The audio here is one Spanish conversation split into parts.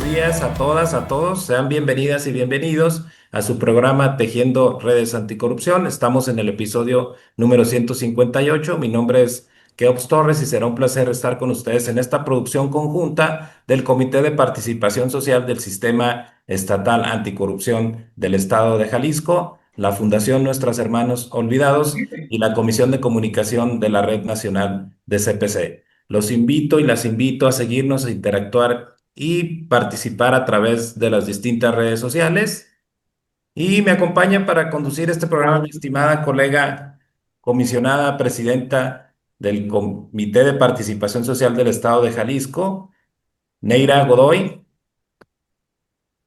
días a todas, a todos. Sean bienvenidas y bienvenidos a su programa Tejiendo Redes Anticorrupción. Estamos en el episodio número 158. Mi nombre es Keops Torres y será un placer estar con ustedes en esta producción conjunta del Comité de Participación Social del Sistema Estatal Anticorrupción del Estado de Jalisco, la Fundación Nuestros Hermanos Olvidados y la Comisión de Comunicación de la Red Nacional de CPC. Los invito y las invito a seguirnos, a interactuar y participar a través de las distintas redes sociales. Y me acompaña para conducir este programa mi estimada colega, comisionada presidenta del Comité de Participación Social del Estado de Jalisco, Neira Godoy,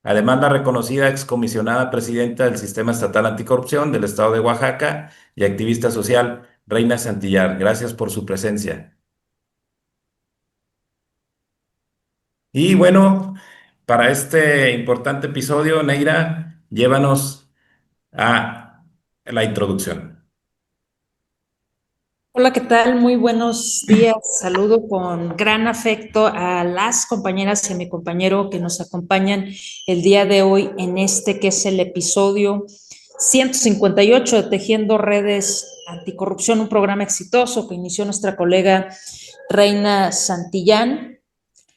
además la reconocida excomisionada presidenta del Sistema Estatal Anticorrupción del Estado de Oaxaca y activista social, Reina Santillar. Gracias por su presencia. Y bueno, para este importante episodio, Neira, llévanos a la introducción. Hola, ¿qué tal? Muy buenos días. Saludo con gran afecto a las compañeras y a mi compañero que nos acompañan el día de hoy en este que es el episodio 158 de Tejiendo Redes Anticorrupción, un programa exitoso que inició nuestra colega Reina Santillán.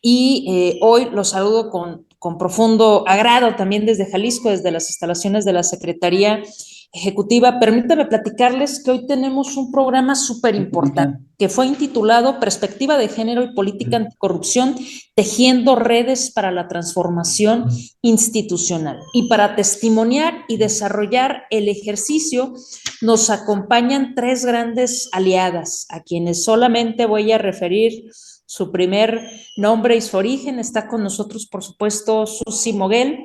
Y hoy los saludo con profundo agrado también desde Jalisco, desde las instalaciones de la Secretaría Ejecutiva. Permítame platicarles que hoy tenemos un programa súper importante que fue intitulado Perspectiva de Género y Política Anticorrupción, tejiendo redes para la transformación institucional. Y para testimoniar y desarrollar el ejercicio nos acompañan tres grandes aliadas, a quienes solamente voy a referir su primer nombre y su origen. Está con nosotros, por supuesto, Susi Moguel,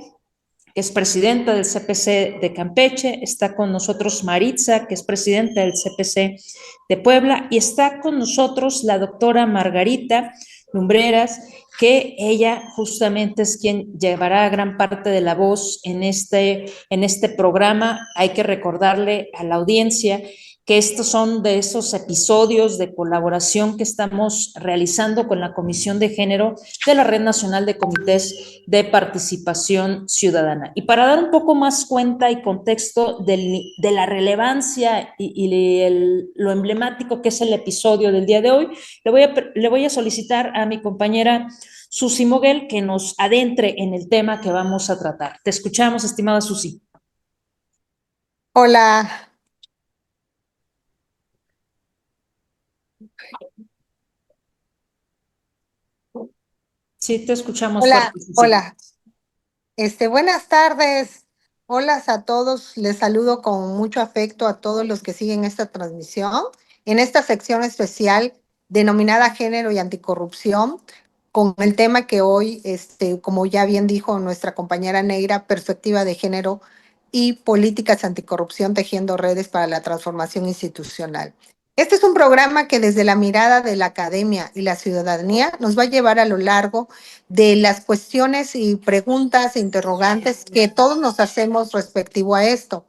que es presidenta del CPC de Campeche. Está con nosotros Maritza, que es presidenta del CPC de Puebla. Y está con nosotros la doctora Margarita Lumbreras, que ella justamente es quien llevará gran parte de la voz en este programa. Hay que recordarle a la audiencia que estos son de esos episodios de colaboración que estamos realizando con la Comisión de Género de la Red Nacional de Comités de Participación Ciudadana. Y para dar un poco más cuenta y contexto de la relevancia lo emblemático que es el episodio del día de hoy, le voy a solicitar a mi compañera Susi Moguel que nos adentre en el tema que vamos a tratar. Te escuchamos, estimada Susi. Hola. Sí, te escuchamos Hola, fuerte, Susi. hola. Buenas tardes. Hola a todos. Les saludo con mucho afecto a todos los que siguen esta transmisión en esta sección especial denominada Género y Anticorrupción, con el tema que hoy, como ya bien dijo nuestra compañera Neira, perspectiva de género y políticas anticorrupción tejiendo redes para la transformación institucional. Este es un programa que desde la mirada de la academia y la ciudadanía nos va a llevar a lo largo de las cuestiones y preguntas e interrogantes que todos nos hacemos respectivo a esto.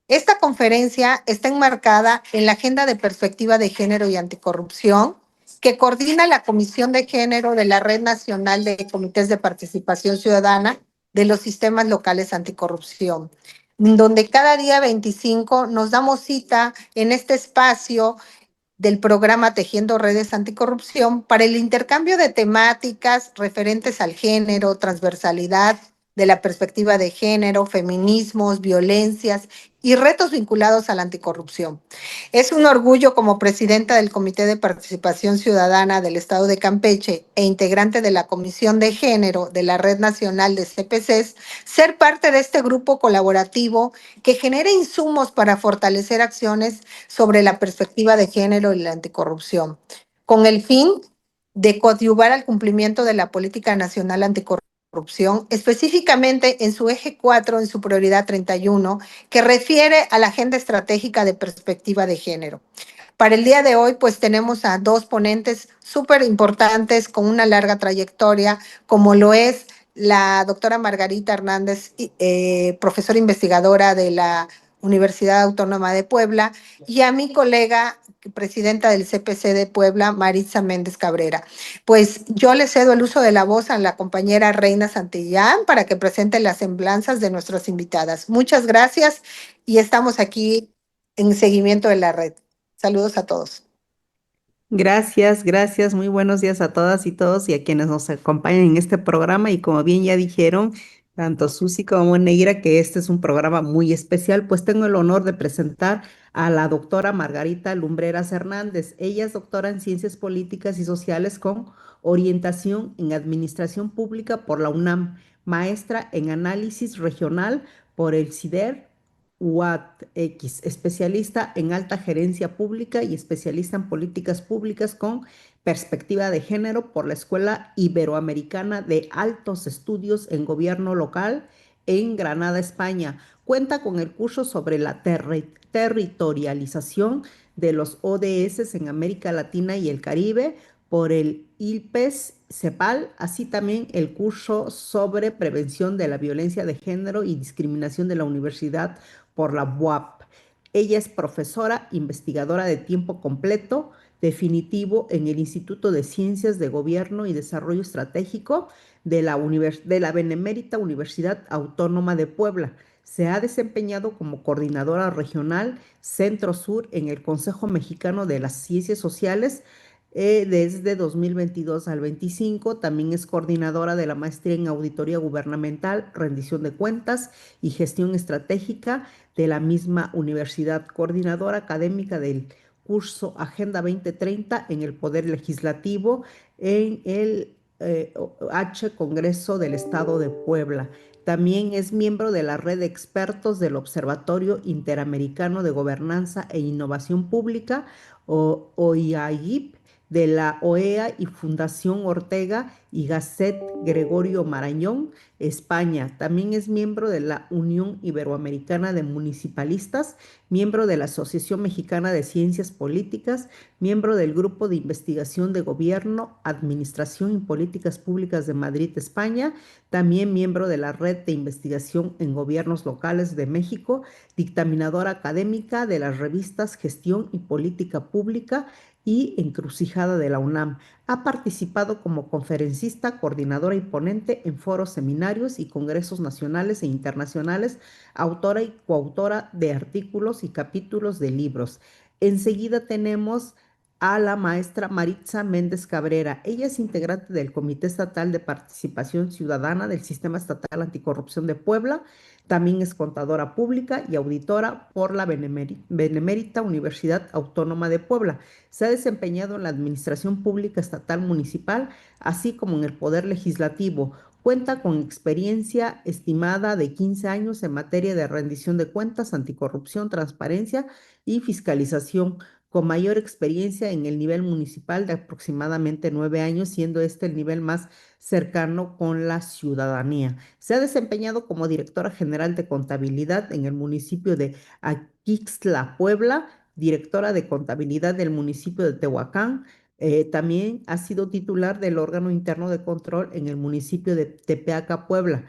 Esta conferencia está enmarcada en la Agenda de Perspectiva de Género y Anticorrupción, que coordina la Comisión de Género de la Red Nacional de Comités de Participación Ciudadana de los Sistemas Locales Anticorrupción, donde cada día 25 nos damos cita en este espacio del programa Tejiendo Redes Anticorrupción para el intercambio de temáticas referentes al género, transversalidad de la perspectiva de género, feminismos, violencias y retos vinculados a la anticorrupción. Es un orgullo como presidenta del Comité de Participación Ciudadana del Estado de Campeche e integrante de la Comisión de Género de la Red Nacional de CPCs, ser parte de este grupo colaborativo que genera insumos para fortalecer acciones sobre la perspectiva de género y la anticorrupción, con el fin de coadyuvar al cumplimiento de la Política Nacional Anticorrupción, específicamente en su eje 4, en su prioridad 31, que refiere a la Agenda Estratégica de Perspectiva de Género. Para el día de hoy, pues tenemos a dos ponentes súper importantes con una larga trayectoria, como lo es la doctora Margarita Hernández, profesora investigadora de la Universidad Autónoma de Puebla, y a mi colega presidenta del CPC de Puebla, Maritza Méndez Cabrera. Pues yo le cedo el uso de la voz a la compañera Reina Santillán para que presente las semblanzas de nuestras invitadas. Muchas gracias y estamos aquí en seguimiento de la red. Saludos a todos. Gracias, gracias. Muy buenos días a todas y todos y a quienes nos acompañan en este programa. Y como bien ya dijeron, tanto Susi como Neira, que este es un programa muy especial, pues tengo el honor de presentar a la doctora Margarita Lumbreras Hernández. Ella es doctora en Ciencias Políticas y Sociales con orientación en Administración Pública por la UNAM, maestra en Análisis Regional por el CIDER UATX, especialista en alta gerencia pública y especialista en políticas públicas con perspectiva de género por la Escuela Iberoamericana de Altos Estudios en Gobierno Local en Granada, España. Cuenta con el curso sobre la territorialización de los ODS en América Latina y el Caribe por el ILPES CEPAL, así también el curso sobre prevención de la violencia de género y discriminación de la Universidad por la UAP. Ella es profesora investigadora de tiempo completo definitivo en el Instituto de Ciencias de Gobierno y Desarrollo Estratégico de la Benemérita Universidad Autónoma de Puebla. Se ha desempeñado como coordinadora regional Centro-Sur en el Consejo Mexicano de las Ciencias Sociales desde 2022 al 25. También es coordinadora de la maestría en Auditoría Gubernamental, Rendición de Cuentas y Gestión Estratégica de la misma universidad, coordinadora académica del curso Agenda 2030 en el Poder Legislativo en el Congreso del Estado de Puebla. También es miembro de la red de expertos del Observatorio Interamericano de Gobernanza e Innovación Pública, o OIAIP, de la OEA y Fundación Ortega y Gasset Gregorio Marañón, España. También es miembro de la Unión Iberoamericana de Municipalistas, miembro de la Asociación Mexicana de Ciencias Políticas, miembro del Grupo de Investigación de Gobierno, Administración y Políticas Públicas de Madrid, España, también miembro de la Red de Investigación en Gobiernos Locales de México, dictaminadora académica de las revistas Gestión y Política Pública y Encrucijada de la UNAM. Ha participado como conferencista, coordinadora y ponente en foros, seminarios y congresos nacionales e internacionales, autora y coautora de artículos y capítulos de libros. Enseguida tenemos a la maestra Maritza Méndez Cabrera. Ella es integrante del Comité Estatal de Participación Ciudadana del Sistema Estatal Anticorrupción de Puebla. También es contadora pública y auditora por la Benemérita Universidad Autónoma de Puebla. Se ha desempeñado en la Administración Pública Estatal Municipal, así como en el Poder Legislativo. Cuenta con experiencia estimada de 15 años en materia de rendición de cuentas, anticorrupción, transparencia y fiscalización, con mayor experiencia en el nivel municipal de aproximadamente 9 años, siendo este el nivel más cercano con la ciudadanía. Se ha desempeñado como directora general de contabilidad en el municipio de Aquixtla, Puebla, directora de contabilidad del municipio de Tehuacán. También ha sido titular del órgano interno de control en el municipio de Tepeaca, Puebla.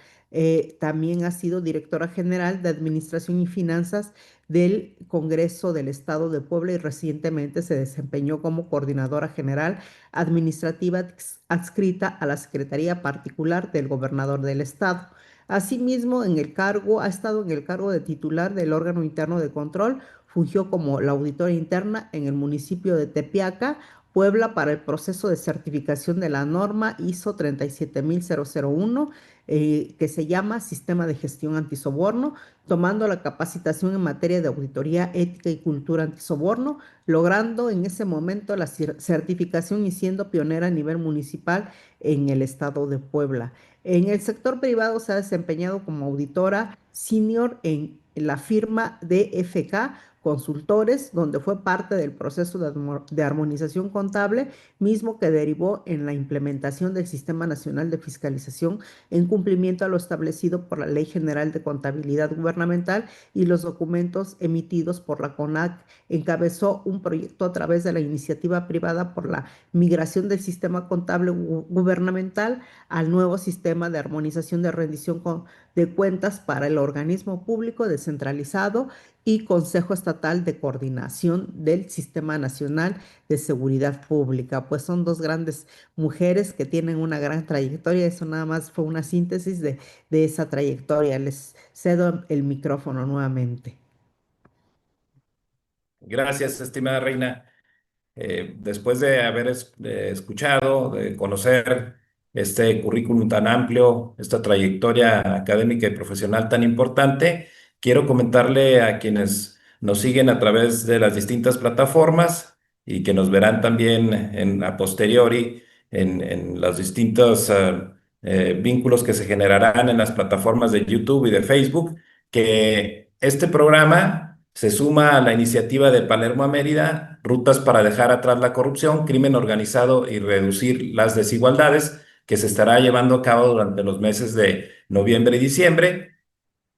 También ha sido directora general de Administración y Finanzas del Congreso del Estado de Puebla y recientemente se desempeñó como coordinadora general administrativa adscrita a la Secretaría Particular del Gobernador del Estado. Asimismo, ha estado en el cargo de titular del órgano interno de control, fungió como la auditora interna en el municipio de Tepeaca, Puebla, para el proceso de certificación de la norma ISO 37001, que se llama Sistema de Gestión Antisoborno, tomando la capacitación en materia de auditoría ética y cultura antisoborno, logrando en ese momento la certificación y siendo pionera a nivel municipal en el estado de Puebla. En el sector privado se ha desempeñado como auditora senior en la firma DFK Consultores, donde fue parte del proceso de armonización contable, mismo que derivó en la implementación del Sistema Nacional de Fiscalización en cumplimiento a lo establecido por la Ley General de Contabilidad Gubernamental y los documentos emitidos por la CONAC. Encabezó un proyecto a través de la iniciativa privada por la migración del sistema contable gubernamental al nuevo sistema de armonización de rendición de cuentas para el organismo público descentralizado, y Consejo Estatal de Coordinación del Sistema Nacional de Seguridad Pública. Pues son dos grandes mujeres que tienen una gran trayectoria. Eso nada más fue una síntesis de esa trayectoria. Les cedo el micrófono nuevamente. Gracias, estimada Reina. Después de haber escuchado, de conocer este currículum tan amplio, esta trayectoria académica y profesional tan importante, quiero comentarle a quienes nos siguen a través de las distintas plataformas y que nos verán también a posteriori en los distintos vínculos que se generarán en las plataformas de YouTube y de Facebook, que este programa se suma a la iniciativa de Palermo a Mérida, Rutas para dejar atrás la corrupción, crimen organizado y reducir las desigualdades, que se estará llevando a cabo durante los meses de noviembre y diciembre.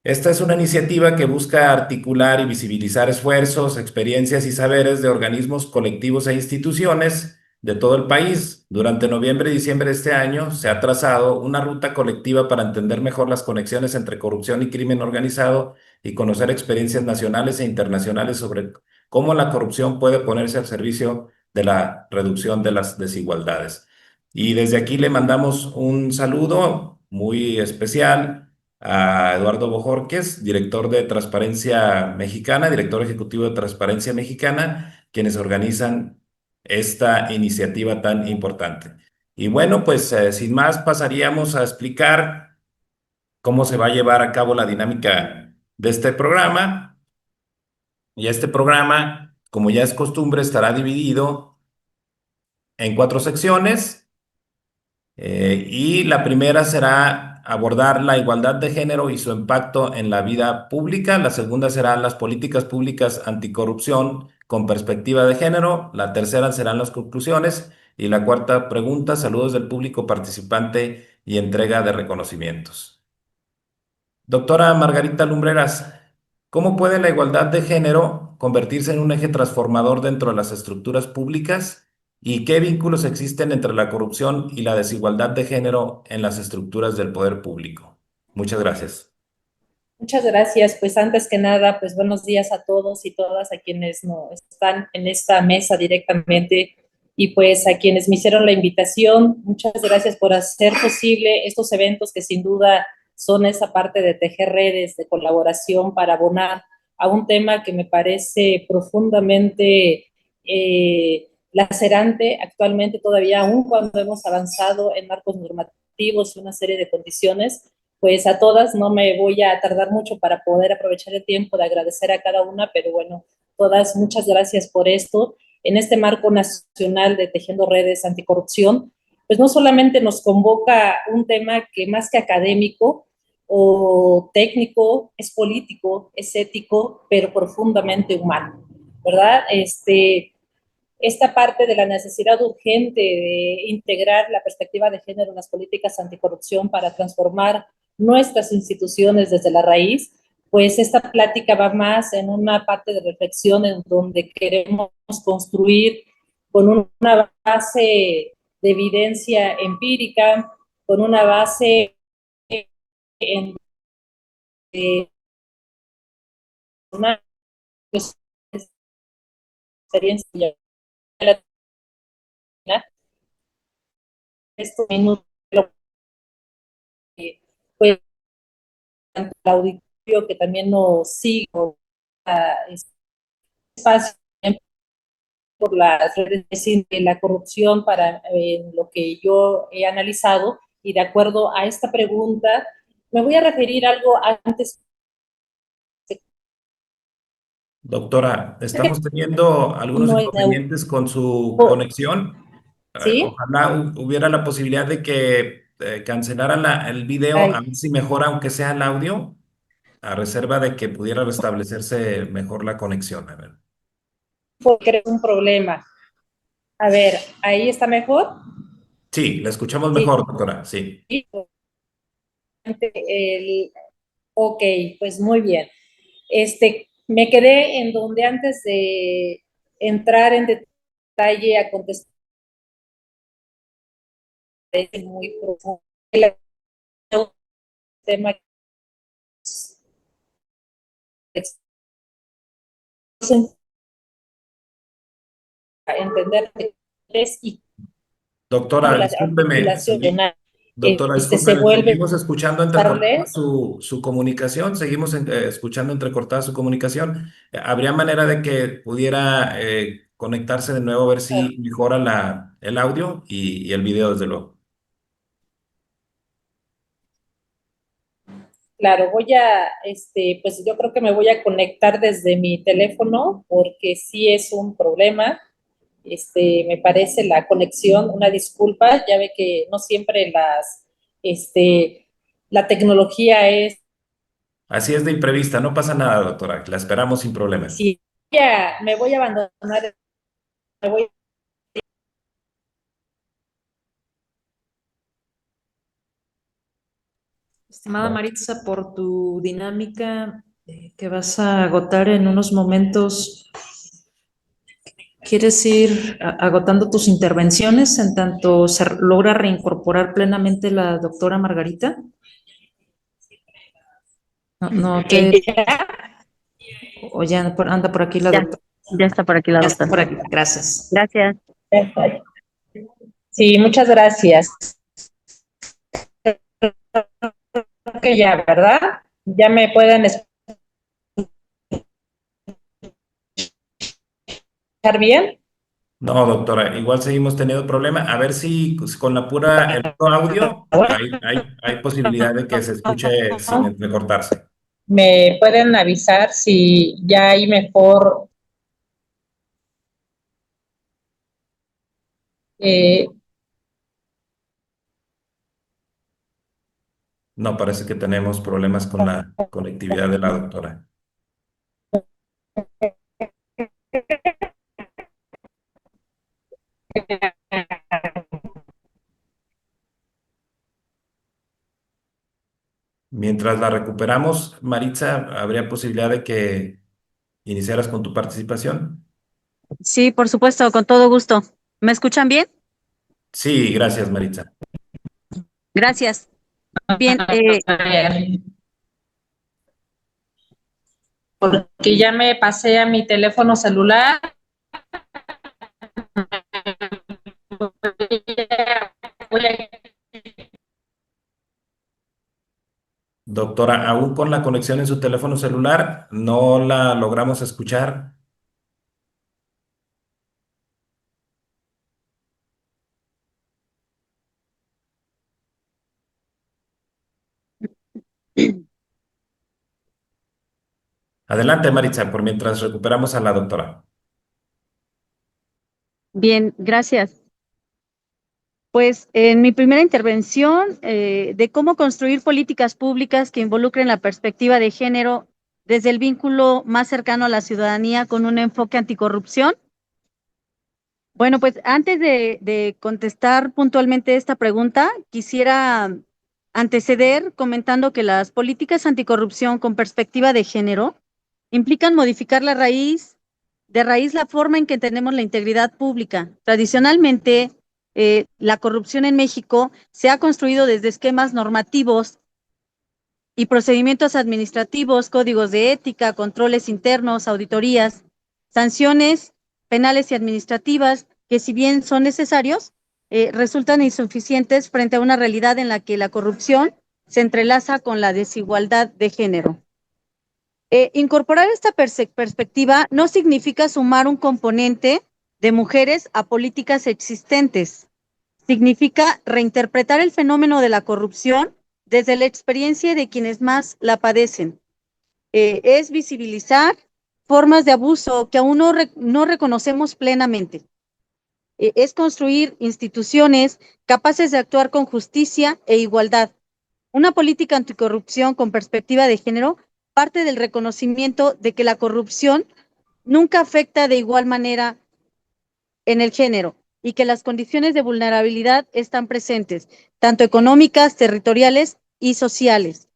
Esta es una iniciativa que busca articular y visibilizar esfuerzos, experiencias y saberes de organismos, colectivos e instituciones de todo el país. Durante noviembre y diciembre de este año se ha trazado una ruta colectiva para entender mejor las conexiones entre corrupción y crimen organizado y conocer experiencias nacionales e internacionales sobre cómo la corrupción puede ponerse al servicio de la reducción de las desigualdades. Y desde aquí le mandamos un saludo muy especial a Eduardo Bojorquez, director de Transparencia Mexicana, director ejecutivo de Transparencia Mexicana, quienes organizan esta iniciativa tan importante. Y bueno, pues sin más pasaríamos a explicar cómo se va a llevar a cabo la dinámica de este programa. Y este programa, como ya es costumbre, estará dividido en 4 secciones. Y la primera será abordar la igualdad de género y su impacto en la vida pública. La segunda será las políticas públicas anticorrupción con perspectiva de género. La tercera serán las conclusiones. Y la cuarta pregunta, saludos del público participante y entrega de reconocimientos. Doctora Margarita Lumbreras, ¿cómo puede la igualdad de género convertirse en un eje transformador dentro de las estructuras públicas? ¿Y qué vínculos existen entre la corrupción y la desigualdad de género en las estructuras del poder público? Muchas gracias. Muchas gracias. Pues antes que nada, pues buenos días a todos y todas a quienes no están en esta mesa directamente y pues a quienes me hicieron la invitación. Muchas gracias por hacer posible estos eventos que sin duda son esa parte de tejer redes de colaboración para abonar a un tema que me parece profundamente lacerante actualmente todavía, aún cuando hemos avanzado en marcos normativos y una serie de condiciones. Pues a todas no me voy a tardar mucho para poder aprovechar el tiempo de agradecer a cada una, pero bueno, todas muchas gracias por esto. En este marco nacional de Tejiendo Redes Anticorrupción, pues no solamente nos convoca un tema que más que académico o técnico, es político, es ético, pero profundamente humano, ¿verdad? Esta parte de la necesidad urgente de integrar la perspectiva de género en las políticas anticorrupción para transformar nuestras instituciones desde la raíz, pues esta plática va más en una parte de reflexión en donde queremos construir con una base de evidencia empírica, con una base en una experiencia estos minutos, pues el auditorio que también nos sigue a este espacio por las redes de la corrupción para lo que yo he analizado y de acuerdo a esta pregunta me voy a referir a algo antes. Doctora, estamos teniendo algunos No es inconvenientes con su neutro, conexión. ¿sí? Ojalá hubiera la posibilidad de que cancelaran el video, Ay, a ver si mejora, aunque sea el audio, a reserva de que pudiera restablecerse mejor la conexión. A ver. porque es un problema. A ver, ahí está mejor. Sí, la escuchamos Sí. mejor, doctora. Sí. El, ok, pues muy bien. Me quedé en donde antes de entrar en detalle a contestar muy profundo el tema entender qué es y cómo Doctora, la discúlpeme, articulación doctora, se discúlpeme, vuelve seguimos escuchando entrecortada tarde. su comunicación, seguimos escuchando entrecortada su comunicación. ¿Habría manera de que pudiera conectarse de nuevo a ver si mejora el audio y el video, desde luego? Claro, pues yo creo que me voy a conectar desde mi teléfono porque sí es un problema. Me parece la conexión, una disculpa, ya ve que no siempre la tecnología es, Así es de imprevista, no pasa nada, doctora, la esperamos sin problema. sí, ya me voy a abandonar, me voy. Estimada Maritza, por tu dinámica que vas a agotar en unos momentos, ¿quieres ir agotando tus intervenciones en tanto se logra reincorporar plenamente la doctora Margarita? No te, o ya anda por aquí la Ya, doctora. ya está por aquí la Ya está doctora. por aquí, gracias. Gracias. Sí, muchas gracias. Creo que ya, ¿verdad? Ya me pueden escuchar bien. No, doctora, igual seguimos teniendo problema. A ver si con el puro audio hay posibilidad de que se escuche sin entrecortarse. Me pueden avisar si ya hay mejor eh, No, parece que tenemos problemas con la conectividad de la doctora. Mientras la recuperamos, Maritza, ¿habría posibilidad de que iniciaras con tu participación? Sí, por supuesto, con todo gusto. ¿Me escuchan bien? Sí, gracias, Maritza. Gracias. Bien, porque ya me pasé a mi teléfono celular. Voy a Doctora, aún con la conexión en su teléfono celular, no la logramos escuchar. Adelante, Maritza, por mientras recuperamos a la doctora. bien, gracias. Pues en mi primera intervención de cómo construir políticas públicas que involucren la perspectiva de género desde el vínculo más cercano a la ciudadanía con un enfoque anticorrupción. Bueno, pues antes de contestar puntualmente esta pregunta, quisiera anteceder comentando que las políticas anticorrupción con perspectiva de género implican modificar de raíz la forma en que tenemos la integridad pública. Tradicionalmente, la corrupción en México se ha construido desde esquemas normativos y procedimientos administrativos, códigos de ética, controles internos, auditorías, sanciones penales y administrativas, que si bien son necesarios, resultan insuficientes frente a una realidad en la que la corrupción se entrelaza con la desigualdad de género. Incorporar esta perspectiva no significa sumar un componente de mujeres a políticas existentes. Significa reinterpretar el fenómeno de la corrupción desde la experiencia de quienes más la padecen. Es visibilizar formas de abuso que aún no reconocemos plenamente. Es construir instituciones capaces de actuar con justicia e igualdad. Una política anticorrupción con perspectiva de género parte del reconocimiento de que la corrupción nunca afecta de igual manera en el género y que las condiciones de vulnerabilidad están presentes, tanto económicas, territoriales y sociales.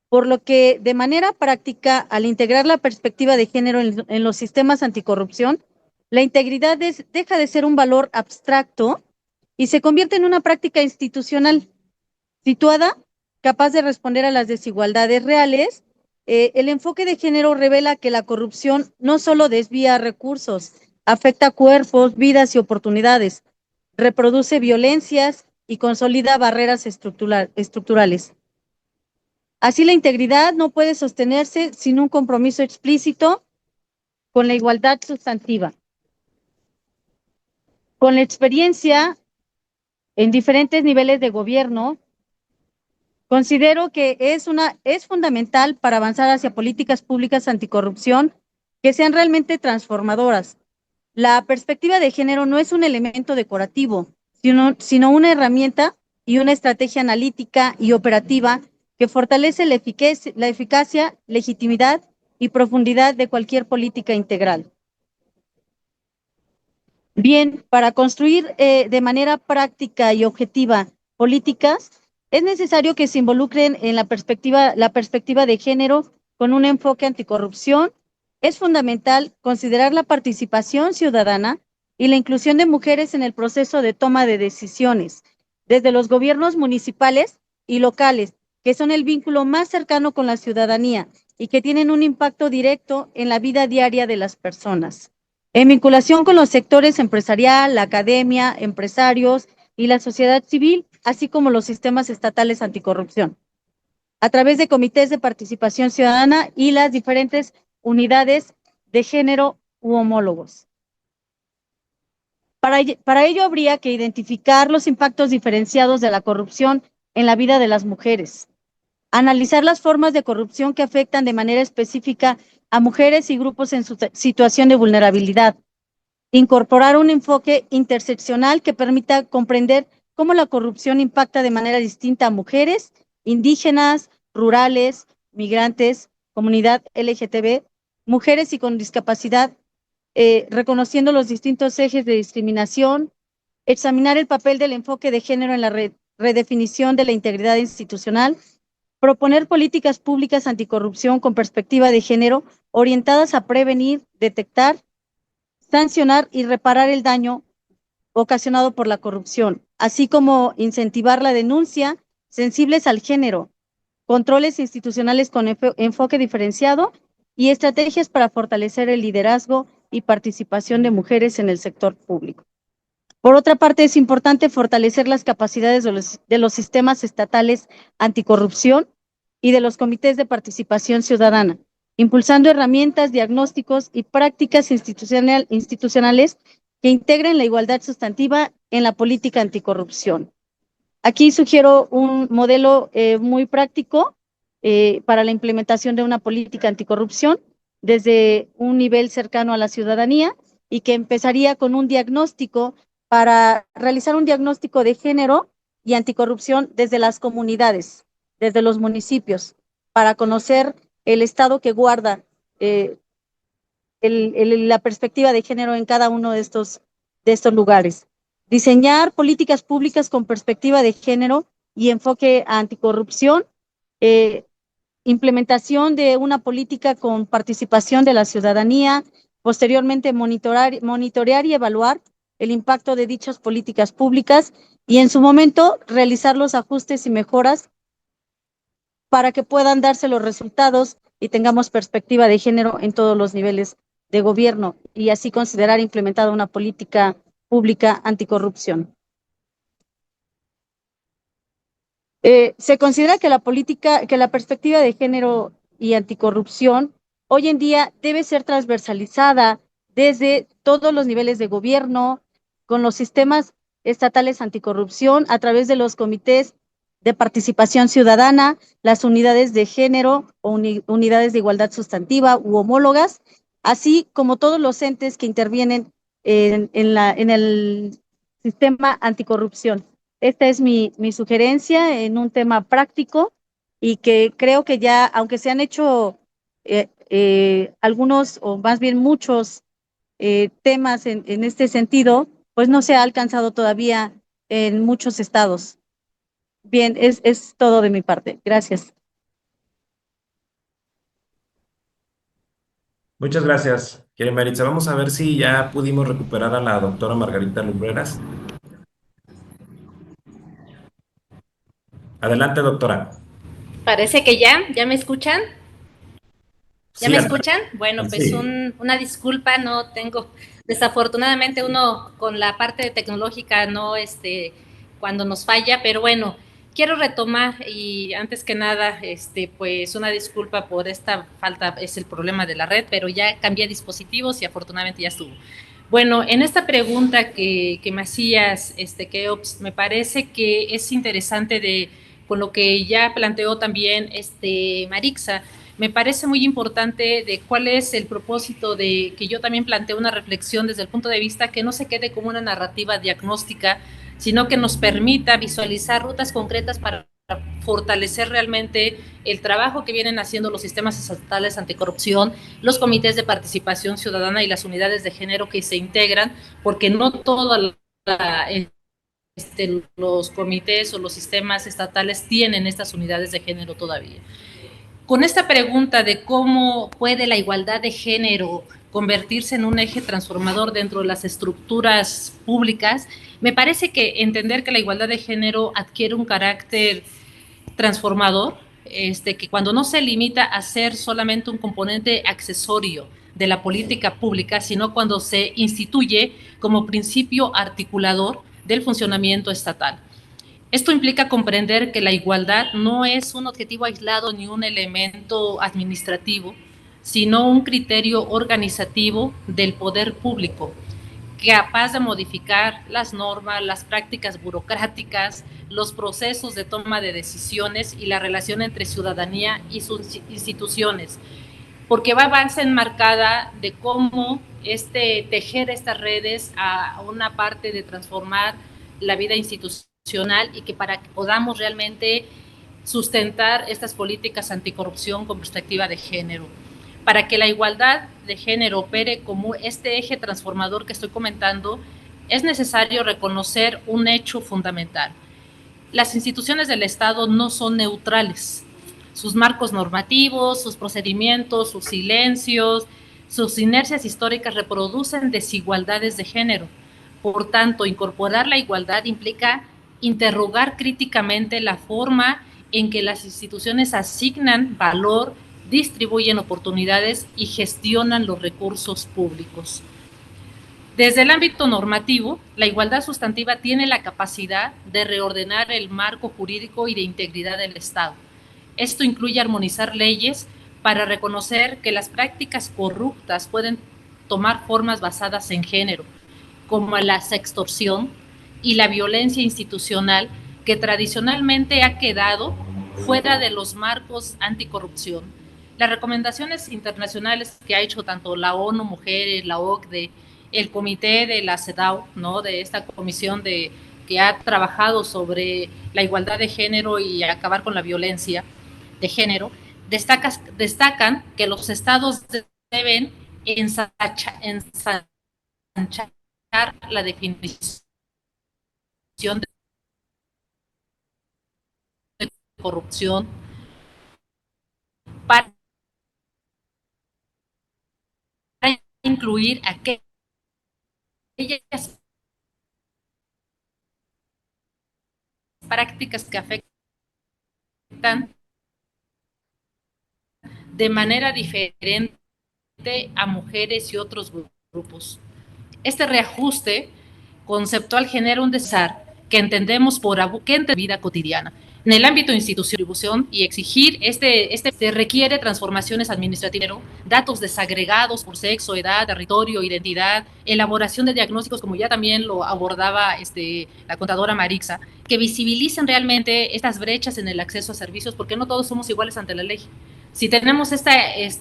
Por lo que de manera práctica, al integrar la perspectiva de género en los sistemas anticorrupción, la integridad deja de ser un valor abstracto y se convierte en una práctica institucional situada, capaz de responder a las desigualdades reales el enfoque de género revela que la corrupción no solo desvía recursos, afecta cuerpos, vidas y oportunidades, reproduce violencias y consolida barreras estructurales. Así, la integridad no puede sostenerse sin un compromiso explícito con la igualdad sustantiva. Con la experiencia en diferentes niveles de gobierno, considero que es fundamental para avanzar hacia políticas públicas anticorrupción que sean realmente transformadoras. La perspectiva de género no es un elemento decorativo, sino una herramienta y una estrategia analítica y operativa que fortalece la eficacia, legitimidad y profundidad de cualquier política integral. Bien, para construir de manera práctica y objetiva políticas, es necesario que se involucren en la perspectiva de género con un enfoque anticorrupción. Es fundamental considerar la participación ciudadana y la inclusión de mujeres en el proceso de toma de decisiones, desde los gobiernos municipales y locales, que son el vínculo más cercano con la ciudadanía y que tienen un impacto directo en la vida diaria de las personas. En vinculación con los sectores empresarial, la academia, empresarios y la sociedad civil, así como los sistemas estatales anticorrupción, a través de comités de participación ciudadana y las diferentes unidades de género u homólogos. Para ello habría que identificar los impactos diferenciados de la corrupción en la vida de las mujeres, analizar las formas de corrupción que afectan de manera específica a mujeres y grupos en su situación de vulnerabilidad, incorporar un enfoque interseccional que permita comprender cómo la corrupción impacta de manera distinta a mujeres, indígenas, rurales, migrantes, comunidad LGTB, mujeres y con discapacidad, reconociendo los distintos ejes de discriminación, examinar el papel del enfoque de género en la redefinición de la integridad institucional, proponer políticas públicas anticorrupción con perspectiva de género orientadas a prevenir, detectar, sancionar y reparar el daño ocasionado por la corrupción, así como incentivar la denuncia, sensibles al género, controles institucionales con enfoque diferenciado y estrategias para fortalecer el liderazgo y participación de mujeres en el sector público. Por otra parte, es importante fortalecer las capacidades de los sistemas estatales anticorrupción y de los comités de participación ciudadana, impulsando herramientas, diagnósticos y prácticas institucionales que integren la igualdad sustantiva en la política anticorrupción. Aquí sugiero un modelo muy práctico para la implementación de una política anticorrupción desde un nivel cercano a la ciudadanía y que empezaría con un diagnóstico para realizar un diagnóstico de género y anticorrupción desde las comunidades, desde los municipios, para conocer el estado que guarda la perspectiva de género en cada uno de estos lugares. Diseñar políticas públicas con perspectiva de género y enfoque a anticorrupción, implementación de una política con participación de la ciudadanía, posteriormente monitorear y evaluar el impacto de dichas políticas públicas y en su momento realizar los ajustes y mejoras para que puedan darse los resultados y tengamos perspectiva de género en todos los niveles de gobierno y así considerar implementada una política pública anticorrupción. Se considera que la perspectiva de género y anticorrupción hoy en día debe ser transversalizada desde todos los niveles de gobierno, con los sistemas estatales anticorrupción, a través de los comités de participación ciudadana, las unidades de género o unidades de igualdad sustantiva u homólogas, así como todos los entes que intervienen en el sistema anticorrupción. Esta es mi sugerencia en un tema práctico y que creo que ya, aunque se han hecho algunos o más bien muchos temas en este sentido, pues no se ha alcanzado todavía en muchos estados. Bien, es todo de mi parte. Gracias. Muchas gracias, Keren Maritza. Vamos a ver si ya pudimos recuperar a la doctora Margarita Lumbreras. Adelante, doctora. Parece que ya me escuchan. ¿Ya Sí, me escuchan? Bueno, pues sí. una disculpa, no tengo, desafortunadamente uno con la parte tecnológica no, cuando nos falla, pero bueno, quiero retomar y antes que nada, pues una disculpa por esta falta, es el problema de la red, pero ya cambié dispositivos y afortunadamente ya estuvo. Bueno, en esta pregunta que me hacías, Keops, me parece que es interesante con lo que ya planteó también Marixa. Me parece muy importante de cuál es el propósito de que yo también planteo una reflexión desde el punto de vista que no se quede como una narrativa diagnóstica, sino que nos permita visualizar rutas concretas para fortalecer realmente el trabajo que vienen haciendo los sistemas estatales anticorrupción, los comités de participación ciudadana y las unidades de género que se integran, porque no toda los comités o los sistemas estatales tienen estas unidades de género todavía. Con esta pregunta de cómo puede la igualdad de género convertirse en un eje transformador dentro de las estructuras públicas, me parece que entender que la igualdad de género adquiere un carácter transformador, que cuando no se limita a ser solamente un componente accesorio de la política pública, sino cuando se instituye como principio articulador del funcionamiento estatal. Esto implica comprender que la igualdad no es un objetivo aislado ni un elemento administrativo, sino un criterio organizativo del poder público, capaz de modificar las normas, las prácticas burocráticas, los procesos de toma de decisiones y la relación entre ciudadanía y sus instituciones, porque va a ser enmarcada de cómo tejer estas redes a una parte de transformar la vida institucional y que para que podamos realmente sustentar estas políticas anticorrupción con perspectiva de género. Para que la igualdad de género opere como este eje transformador que estoy comentando, es necesario reconocer un hecho fundamental. Las instituciones del Estado no son neutrales. Sus marcos normativos, sus procedimientos, sus silencios, sus inercias históricas reproducen desigualdades de género. Por tanto, incorporar la igualdad implica interrogar críticamente la forma en que las instituciones asignan valor, distribuyen oportunidades y gestionan los recursos públicos. Desde el ámbito normativo, la igualdad sustantiva tiene la capacidad de reordenar el marco jurídico y de integridad del Estado. Esto incluye armonizar leyes para reconocer que las prácticas corruptas pueden tomar formas basadas en género, como la sextorsión y la violencia institucional, que tradicionalmente ha quedado fuera de los marcos anticorrupción. Las recomendaciones internacionales que ha hecho tanto la ONU Mujeres, la OCDE, el comité de la CEDAW, ¿no?, de esta comisión que ha trabajado sobre la igualdad de género y acabar con la violencia de género, destacan que los estados deben ensanchar la definición de corrupción para incluir aquellas prácticas que afectan de manera diferente a mujeres y otros grupos. Este reajuste conceptual genera un desar que entendemos por vida cotidiana. En el ámbito de institución y exigir se requiere transformaciones administrativas, datos desagregados por sexo, edad, territorio, identidad, elaboración de diagnósticos, como ya también lo abordaba la contadora Marixa, que visibilicen realmente estas brechas en el acceso a servicios, porque no todos somos iguales ante la ley. Si tenemos esta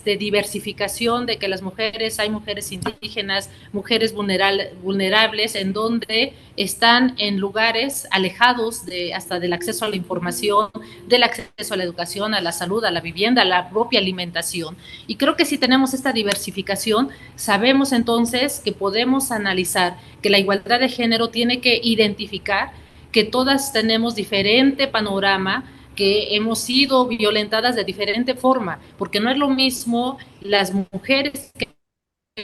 diversificación de que las mujeres, hay mujeres indígenas, mujeres vulnerables, en donde están en lugares alejados hasta del acceso a la información, del acceso a la educación, a la salud, a la vivienda, a la propia alimentación. Y creo que si tenemos esta diversificación, sabemos entonces que podemos analizar que la igualdad de género tiene que identificar que todas tenemos diferente panorama, que hemos sido violentadas de diferente forma, porque no es lo mismo las mujeres que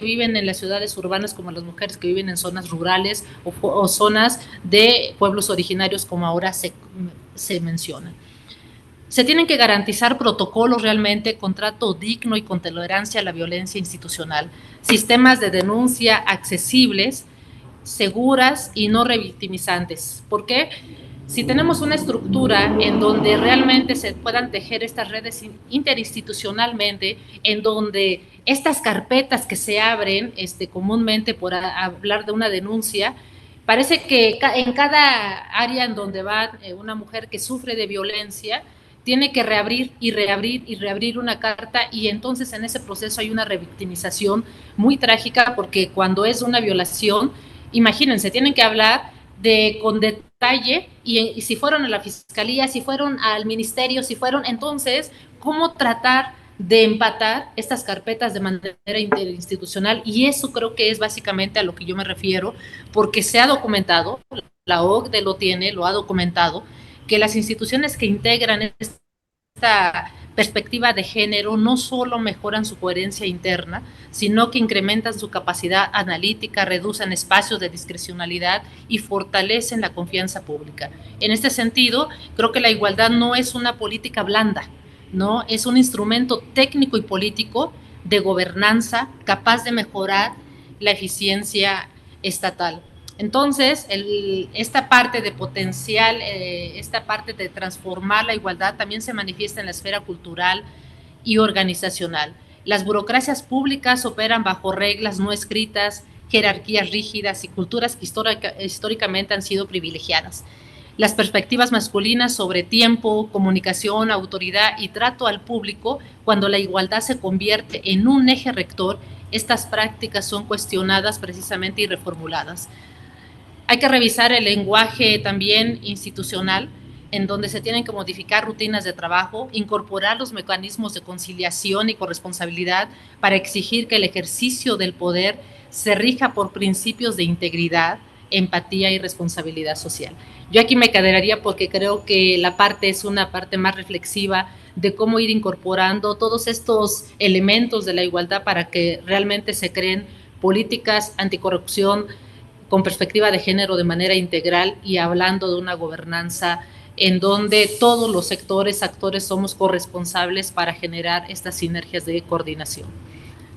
viven en las ciudades urbanas como las mujeres que viven en zonas rurales o zonas de pueblos originarios, como ahora se menciona. Se tienen que garantizar protocolos realmente con trato digno y con tolerancia a la violencia institucional, sistemas de denuncia accesibles, seguras y no revictimizantes. ¿Por qué? Si tenemos una estructura en donde realmente se puedan tejer estas redes interinstitucionalmente, en donde estas carpetas que se abren comúnmente por hablar de una denuncia, parece que en cada área en donde va una mujer que sufre de violencia, tiene que reabrir y reabrir y reabrir una carta, y entonces en ese proceso hay una revictimización muy trágica, porque cuando es una violación, imagínense, tienen que hablar con detalle, y si fueron a la fiscalía, si fueron al ministerio, si fueron, entonces, ¿cómo tratar de empatar estas carpetas de manera interinstitucional? Y eso creo que es básicamente a lo que yo me refiero, porque se ha documentado, la OCDE lo ha documentado, que las instituciones que integran esta perspectiva de género no solo mejoran su coherencia interna, sino que incrementan su capacidad analítica, reducen espacios de discrecionalidad y fortalecen la confianza pública. En este sentido, creo que la igualdad no es una política blanda, ¿no? Es un instrumento técnico y político de gobernanza capaz de mejorar la eficiencia estatal. Entonces, esta parte de potencial, esta parte de transformar la igualdad también se manifiesta en la esfera cultural y organizacional. Las burocracias públicas operan bajo reglas no escritas, jerarquías rígidas y culturas que históricamente han sido privilegiadas. Las perspectivas masculinas sobre tiempo, comunicación, autoridad y trato al público, cuando la igualdad se convierte en un eje rector, estas prácticas son cuestionadas precisamente y reformuladas. Hay que revisar el lenguaje también institucional, en donde se tienen que modificar rutinas de trabajo, incorporar los mecanismos de conciliación y corresponsabilidad para exigir que el ejercicio del poder se rija por principios de integridad, empatía y responsabilidad social. Yo aquí me quedaría, porque creo que la parte es una parte más reflexiva de cómo ir incorporando todos estos elementos de la igualdad para que realmente se creen políticas anticorrupción con perspectiva de género de manera integral, y hablando de una gobernanza en donde todos los sectores, actores, somos corresponsables para generar estas sinergias de coordinación.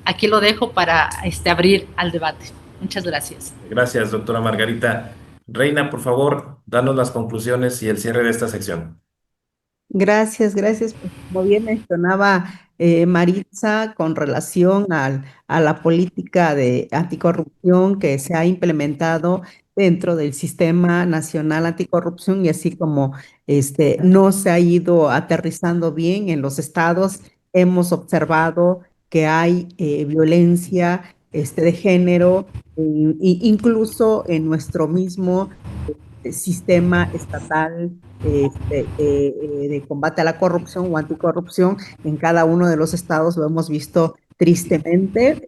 Aquí lo dejo para abrir al debate. Muchas gracias. Gracias, doctora Margarita. Reina, por favor, danos las conclusiones y el cierre de esta sección. Gracias, gracias. Pues, como bien mencionaba Maritza, con relación a la política de anticorrupción que se ha implementado dentro del Sistema Nacional Anticorrupción, y así como no se ha ido aterrizando bien en los estados, hemos observado que hay violencia de género, incluso en nuestro mismo sistema estatal de combate a la corrupción o anticorrupción. En cada uno de los estados lo hemos visto tristemente.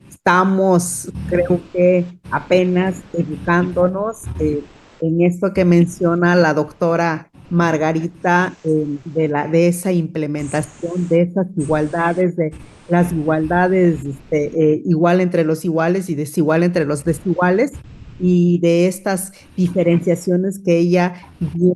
Estamos, creo que, apenas educándonos en esto que menciona la doctora Margarita, de esa implementación de esas igualdades, de las igualdades igual entre los iguales y desigual entre los desiguales, y de estas diferenciaciones que ella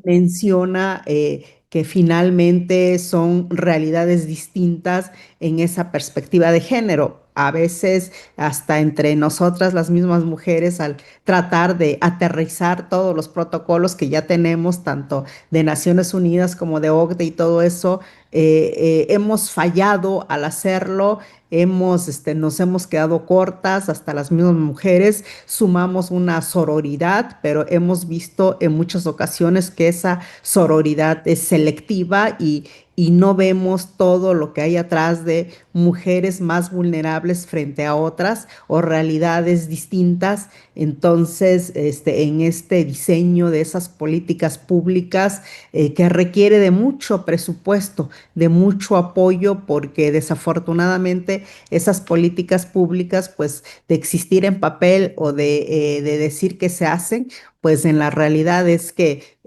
menciona, que finalmente son realidades distintas en esa perspectiva de género. A veces hasta entre nosotras, las mismas mujeres, al tratar de aterrizar todos los protocolos que ya tenemos, tanto de Naciones Unidas como de OCDE y todo eso, hemos fallado al hacerlo. Nos hemos quedado cortas, hasta las mismas mujeres sumamos una sororidad, pero hemos visto en muchas ocasiones que esa sororidad es selectiva, y no vemos todo lo que hay atrás de mujeres más vulnerables frente a otras o realidades distintas. Entonces, en este diseño de esas políticas públicas, que requiere de mucho presupuesto, de mucho apoyo, porque desafortunadamente esas políticas públicas, pues de existir en papel o de decir que se hacen, pues en la realidad es que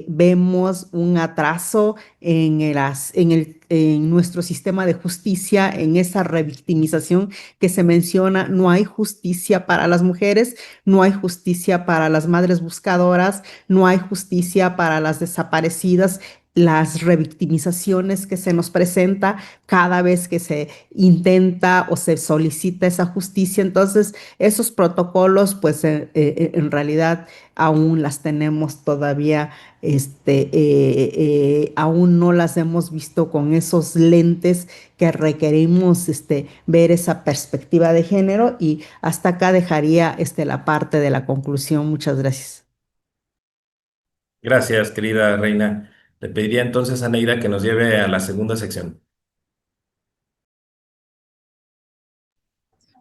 vemos un atraso en nuestro sistema de justicia, en esa revictimización que se menciona. No hay justicia para las mujeres, no hay justicia para las madres buscadoras, no hay justicia para las desaparecidas. las revictimizaciones que se nos presenta cada vez que se intenta o se solicita esa justicia. Entonces, esos protocolos, pues en realidad aún las tenemos todavía, aún no las hemos visto con esos lentes que requerimos ver esa perspectiva de género. Y hasta acá dejaría la parte de la conclusión. Muchas gracias. Gracias, querida Reina. Le pediría entonces a Neida que nos lleve a la segunda sección.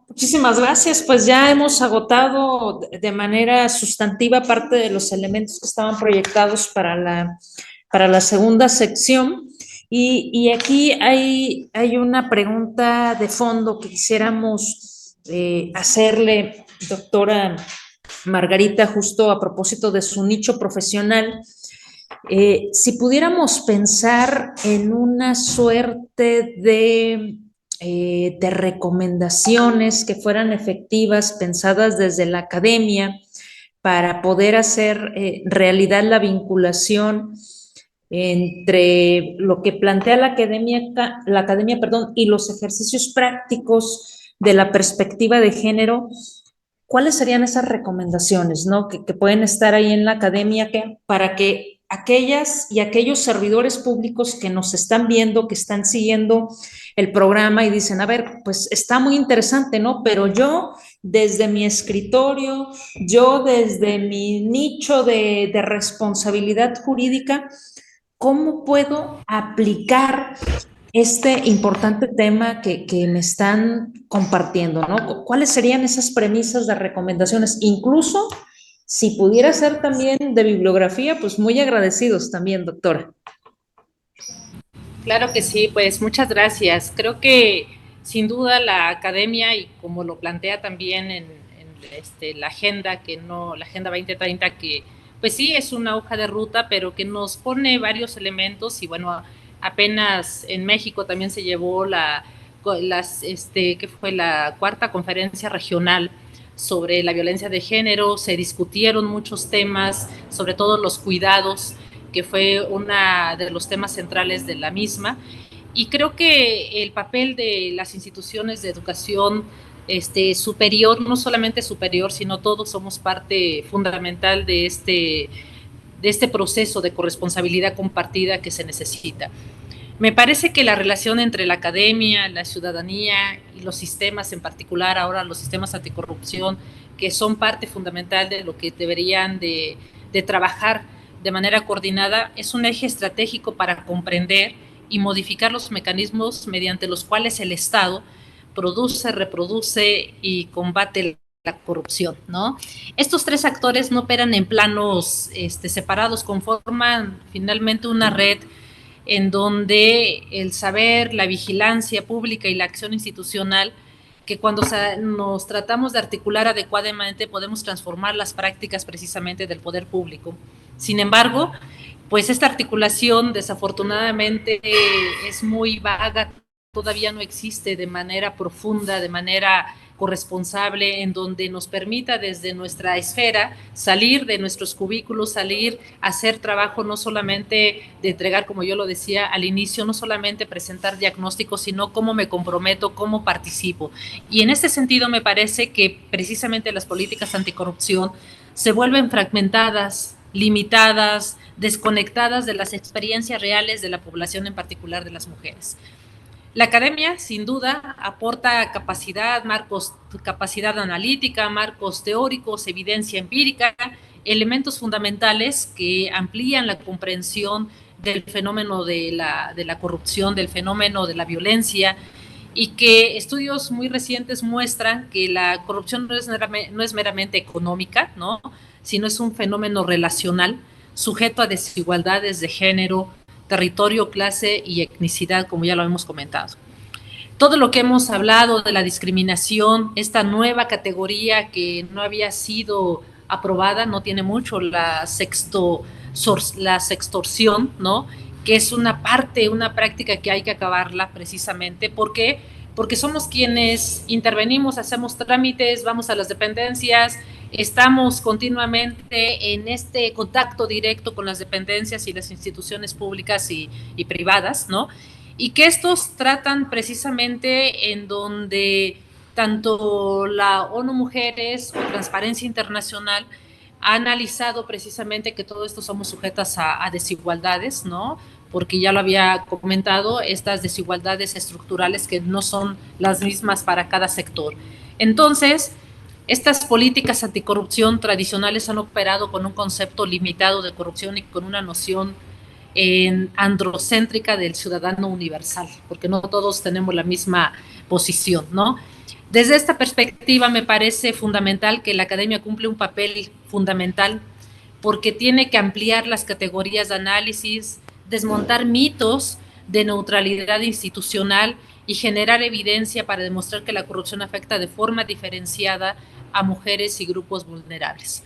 Muchísimas gracias. Pues ya hemos agotado de manera sustantiva parte de los elementos que estaban proyectados para la segunda sección. Y aquí hay una pregunta de fondo que quisiéramos hacerle, doctora Margarita, justo a propósito de su nicho profesional. Si pudiéramos pensar en una suerte de recomendaciones que fueran efectivas, pensadas desde la academia, para poder hacer realidad la vinculación entre lo que plantea la academia, perdón, y los ejercicios prácticos de la perspectiva de género. ¿Cuáles serían esas recomendaciones, ¿no? que pueden estar ahí en la academia para que aquellas y aquellos servidores públicos que nos están viendo, que están siguiendo el programa y dicen, a ver, pues está muy interesante, ¿no? Pero yo desde mi escritorio, yo desde mi nicho de responsabilidad jurídica, ¿cómo puedo aplicar este importante tema que me están compartiendo, ¿no? ¿Cuáles serían esas premisas de recomendaciones? Incluso, si pudiera ser también de bibliografía, pues muy agradecidos también, doctora. Claro que sí, pues muchas gracias. Creo que sin duda la academia, y como lo plantea también en la agenda, la Agenda 2030, que pues sí es una hoja de ruta, pero que nos pone varios elementos. Y bueno, apenas en México también se llevó que fue la cuarta conferencia regional sobre la violencia de género. Se discutieron muchos temas, sobre todo los cuidados, que fue uno de los temas centrales de la misma. Y creo que el papel de las instituciones de educación superior, no solamente superior, sino todos somos parte fundamental de este proceso de corresponsabilidad compartida que se necesita. Me parece que la relación entre la academia, la ciudadanía y los sistemas, en particular ahora los sistemas anticorrupción, que son parte fundamental de lo que deberían de trabajar de manera coordinada, es un eje estratégico para comprender y modificar los mecanismos mediante los cuales el Estado produce, reproduce y combate la corrupción, ¿no? Estos tres actores no operan en planos separados, conforman finalmente una red en donde el saber, la vigilancia pública y la acción institucional, que cuando nos tratamos de articular adecuadamente podemos transformar las prácticas precisamente del poder público. Sin embargo, pues esta articulación desafortunadamente es muy vaga, todavía no existe de manera profunda, de manera corresponsable, en donde nos permita desde nuestra esfera salir de nuestros cubículos, salir a hacer trabajo, no solamente de entregar, como yo lo decía al inicio, no solamente presentar diagnósticos, sino cómo me comprometo, cómo participo. Y en este sentido me parece que precisamente las políticas anticorrupción se vuelven fragmentadas, limitadas, desconectadas de las experiencias reales de la población, en particular de las mujeres. La academia, sin duda, aporta capacidad, capacidad analítica, marcos teóricos, evidencia empírica, elementos fundamentales que amplían la comprensión del fenómeno de la corrupción, del fenómeno de la violencia, y que estudios muy recientes muestran que la corrupción no es meramente económica, ¿no?, sino es un fenómeno relacional, sujeto a desigualdades de género, territorio, clase y etnicidad, como ya lo hemos comentado. Todo lo que hemos hablado de la discriminación, esta nueva categoría que no había sido aprobada, no tiene mucho, la sextorsión, ¿no?, que es una práctica que hay que acabarla precisamente. ¿Por qué? Porque somos quienes intervenimos, hacemos trámites, vamos a las dependencias, estamos continuamente en este contacto directo con las dependencias y las instituciones públicas y privadas, ¿no? Y que estos tratan precisamente en donde tanto la ONU Mujeres o Transparencia Internacional ha analizado precisamente que todo esto somos sujetas a desigualdades, ¿no? Porque ya lo había comentado, estas desigualdades estructurales que no son las mismas para cada sector. Entonces, estas políticas anticorrupción tradicionales han operado con un concepto limitado de corrupción y con una noción androcéntrica del ciudadano universal, porque no todos tenemos la misma posición, ¿no? Desde esta perspectiva me parece fundamental que la academia cumple un papel fundamental porque tiene que ampliar las categorías de análisis, desmontar mitos de neutralidad institucional y generar evidencia para demostrar que la corrupción afecta de forma diferenciada a mujeres y grupos vulnerables.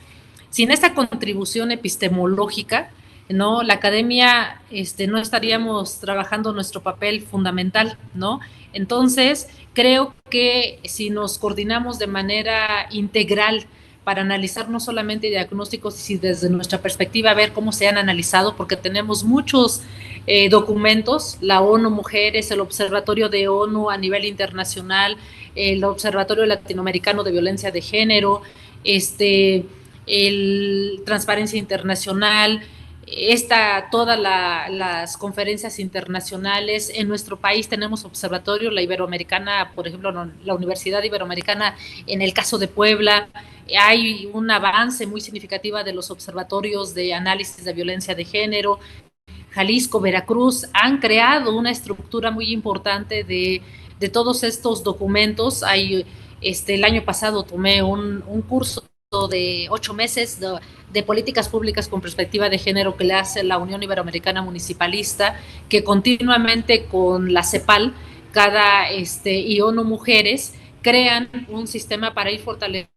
Sin esta contribución epistemológica, ¿no? La academia no estaríamos trabajando nuestro papel fundamental, ¿no? Entonces, creo que si nos coordinamos de manera integral para analizar no solamente diagnósticos, sino desde nuestra perspectiva ver cómo se han analizado, porque tenemos muchos documentos, la ONU Mujeres, el Observatorio de ONU a nivel internacional, el Observatorio Latinoamericano de Violencia de Género, el Transparencia Internacional, todas las conferencias internacionales. En nuestro país tenemos observatorio, la Iberoamericana, por ejemplo, la Universidad Iberoamericana, en el caso de Puebla, hay un avance muy significativo de los observatorios de análisis de violencia de género. Jalisco, Veracruz, han creado una estructura muy importante de todos estos documentos. El año pasado tomé un curso de 8 meses de políticas públicas con perspectiva de género que le hace la Unión Iberoamericana Municipalista, que continuamente con la CEPAL, y ONU Mujeres, crean un sistema para ir fortaleciendo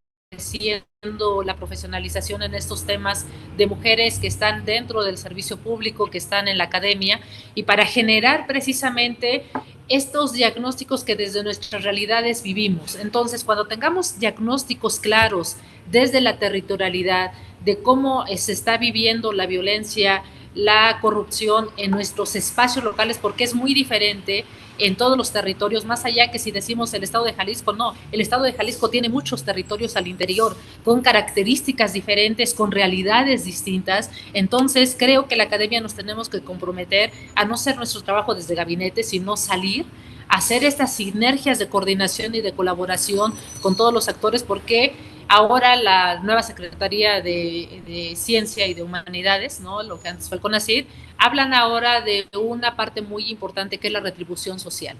la profesionalización en estos temas de mujeres que están dentro del servicio público, que están en la academia, y para generar precisamente estos diagnósticos que desde nuestras realidades vivimos. Entonces, cuando tengamos diagnósticos claros desde la territorialidad de cómo se está viviendo la violencia, la corrupción en nuestros espacios locales, porque es muy diferente en todos los territorios, más allá que si decimos el estado de Jalisco, no, el estado de Jalisco tiene muchos territorios al interior, con características diferentes, con realidades distintas. Entonces creo que la academia nos tenemos que comprometer a no hacer nuestro trabajo desde gabinete, sino salir a hacer estas sinergias de coordinación y de colaboración con todos los actores, porque ahora la nueva Secretaría de Ciencia y de Humanidades, ¿no? Lo que antes fue el CONACYT, hablan ahora de una parte muy importante que es la retribución social.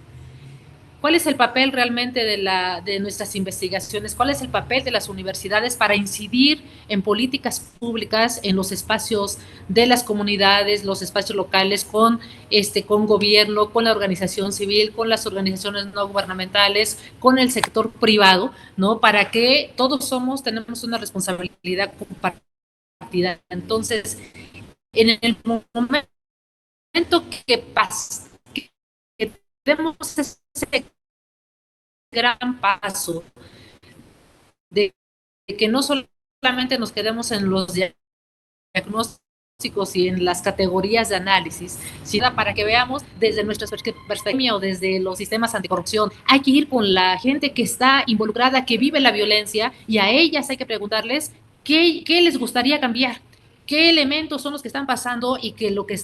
¿Cuál es el papel realmente de nuestras investigaciones? ¿Cuál es el papel de las universidades para incidir en políticas públicas en los espacios de las comunidades, los espacios locales, con gobierno, con la organización civil, con las organizaciones no gubernamentales, con el sector privado, ¿no? Para que todos tenemos una responsabilidad compartida. Entonces, en el momento que demos ese gran paso de que no solamente nos quedemos en los diagnósticos y en las categorías de análisis, sino para que veamos desde nuestra perspectiva o desde los sistemas anticorrupción. Hay que ir con la gente que está involucrada, que vive la violencia, y a ellas hay que preguntarles qué les gustaría cambiar, qué elementos son los que están pasando y que lo que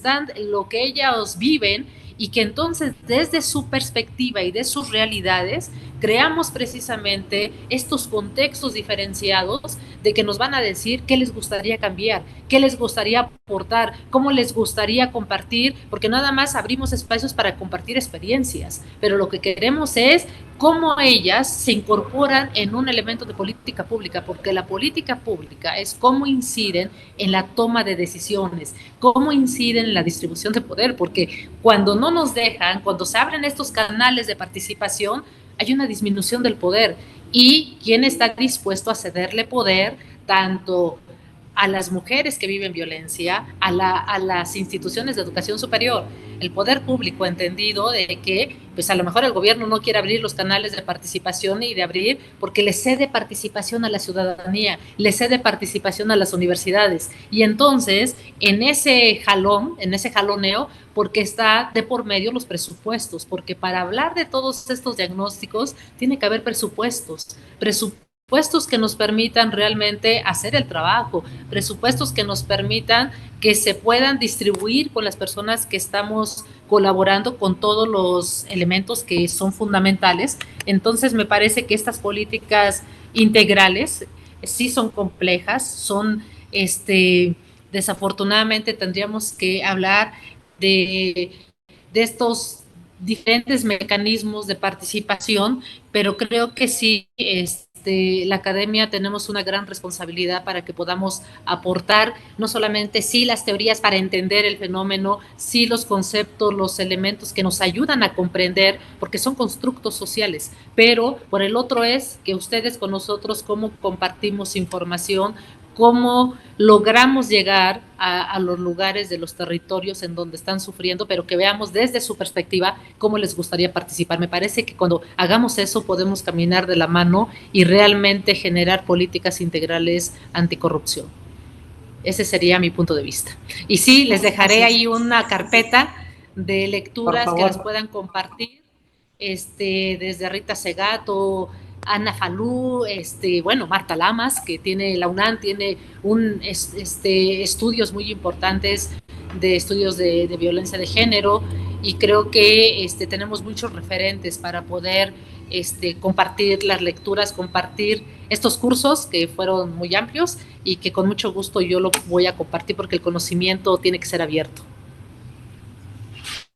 ellas viven, y que entonces desde su perspectiva y de sus realidades creamos precisamente estos contextos diferenciados de que nos van a decir qué les gustaría cambiar, qué les gustaría aportar, cómo les gustaría compartir, porque nada más abrimos espacios para compartir experiencias, pero lo que queremos es cómo ellas se incorporan en un elemento de política pública, porque la política pública es cómo inciden en la toma de decisiones, cómo inciden en la distribución de poder, porque cuando no nos dejan, cuando se abren estos canales de participación, hay una disminución del poder. ¿Y quién está dispuesto a cederle poder tanto a las mujeres que viven violencia, a las instituciones de educación superior? el poder público entendido de que pues a lo mejor el gobierno no quiere abrir los canales de participación y de abrir porque le cede participación a la ciudadanía, le cede participación a las universidades. Y entonces, en ese jalón, en ese jaloneo, porque está de por medio los presupuestos, porque para hablar de todos estos diagnósticos tiene que haber presupuestos que nos permitan realmente hacer el trabajo, presupuestos que nos permitan que se puedan distribuir con las personas que estamos colaborando con todos los elementos que son fundamentales. Entonces me parece que estas políticas integrales sí son complejas, son desafortunadamente tendríamos que hablar de, de estos diferentes mecanismos de participación, pero creo que sí, la academia tenemos una gran responsabilidad para que podamos aportar no solamente sí las teorías para entender el fenómeno, sí los conceptos, los elementos que nos ayudan a comprender, porque son constructos sociales, pero por el otro es que ustedes con nosotros cómo compartimos información, cómo logramos llegar a los lugares de los territorios en donde están sufriendo, pero que veamos desde su perspectiva cómo les gustaría participar. Me parece que cuando hagamos eso podemos caminar de la mano y realmente generar políticas integrales anticorrupción. Ese sería mi punto de vista. Y sí, les dejaré ahí una carpeta de lecturas que les puedan compartir, desde Rita Segato, Ana Falú, bueno, Marta Lamas, que tiene la UNAM, tiene estudios muy importantes de estudios de violencia de género, y creo que tenemos muchos referentes para poder compartir las lecturas, compartir estos cursos que fueron muy amplios y que con mucho gusto yo lo voy a compartir porque el conocimiento tiene que ser abierto.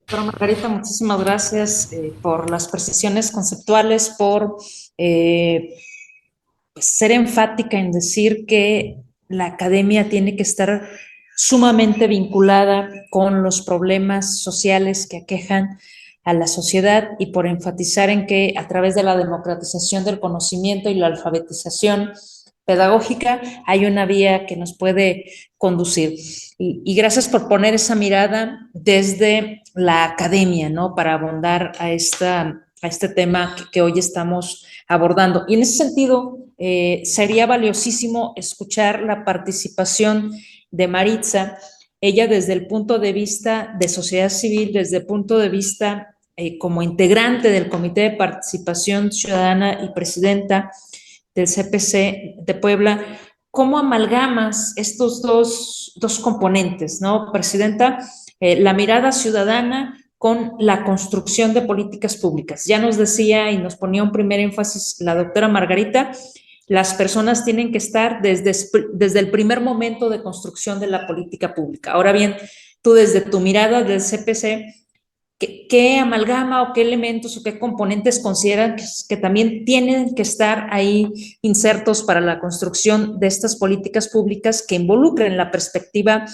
Doctora Margarita, muchísimas gracias por las precisiones conceptuales, por pues, ser enfática en decir que la academia tiene que estar sumamente vinculada con los problemas sociales que aquejan a la sociedad y por enfatizar en que a través de la democratización del conocimiento y la alfabetización pedagógica hay una vía que nos puede conducir. Y gracias por poner esa mirada desde la academia, ¿no? Para abondar a este tema que hoy estamos abordando. Y en ese sentido, sería valiosísimo escuchar la participación de Maritza, ella desde el punto de vista de sociedad civil, desde el punto de vista como integrante del Comité de Participación Ciudadana y presidenta del CPC de Puebla, ¿cómo amalgamas estos dos componentes, ¿no, Presidenta? La mirada ciudadana con la construcción de políticas públicas. Ya nos decía y nos ponía un primer énfasis la doctora Margarita, las personas tienen que estar desde el primer momento de construcción de la política pública. Ahora bien, tú desde tu mirada del CPC, ¿qué amalgama o qué elementos o qué componentes consideran que también tienen que estar ahí insertos para la construcción de estas políticas públicas que involucren la perspectiva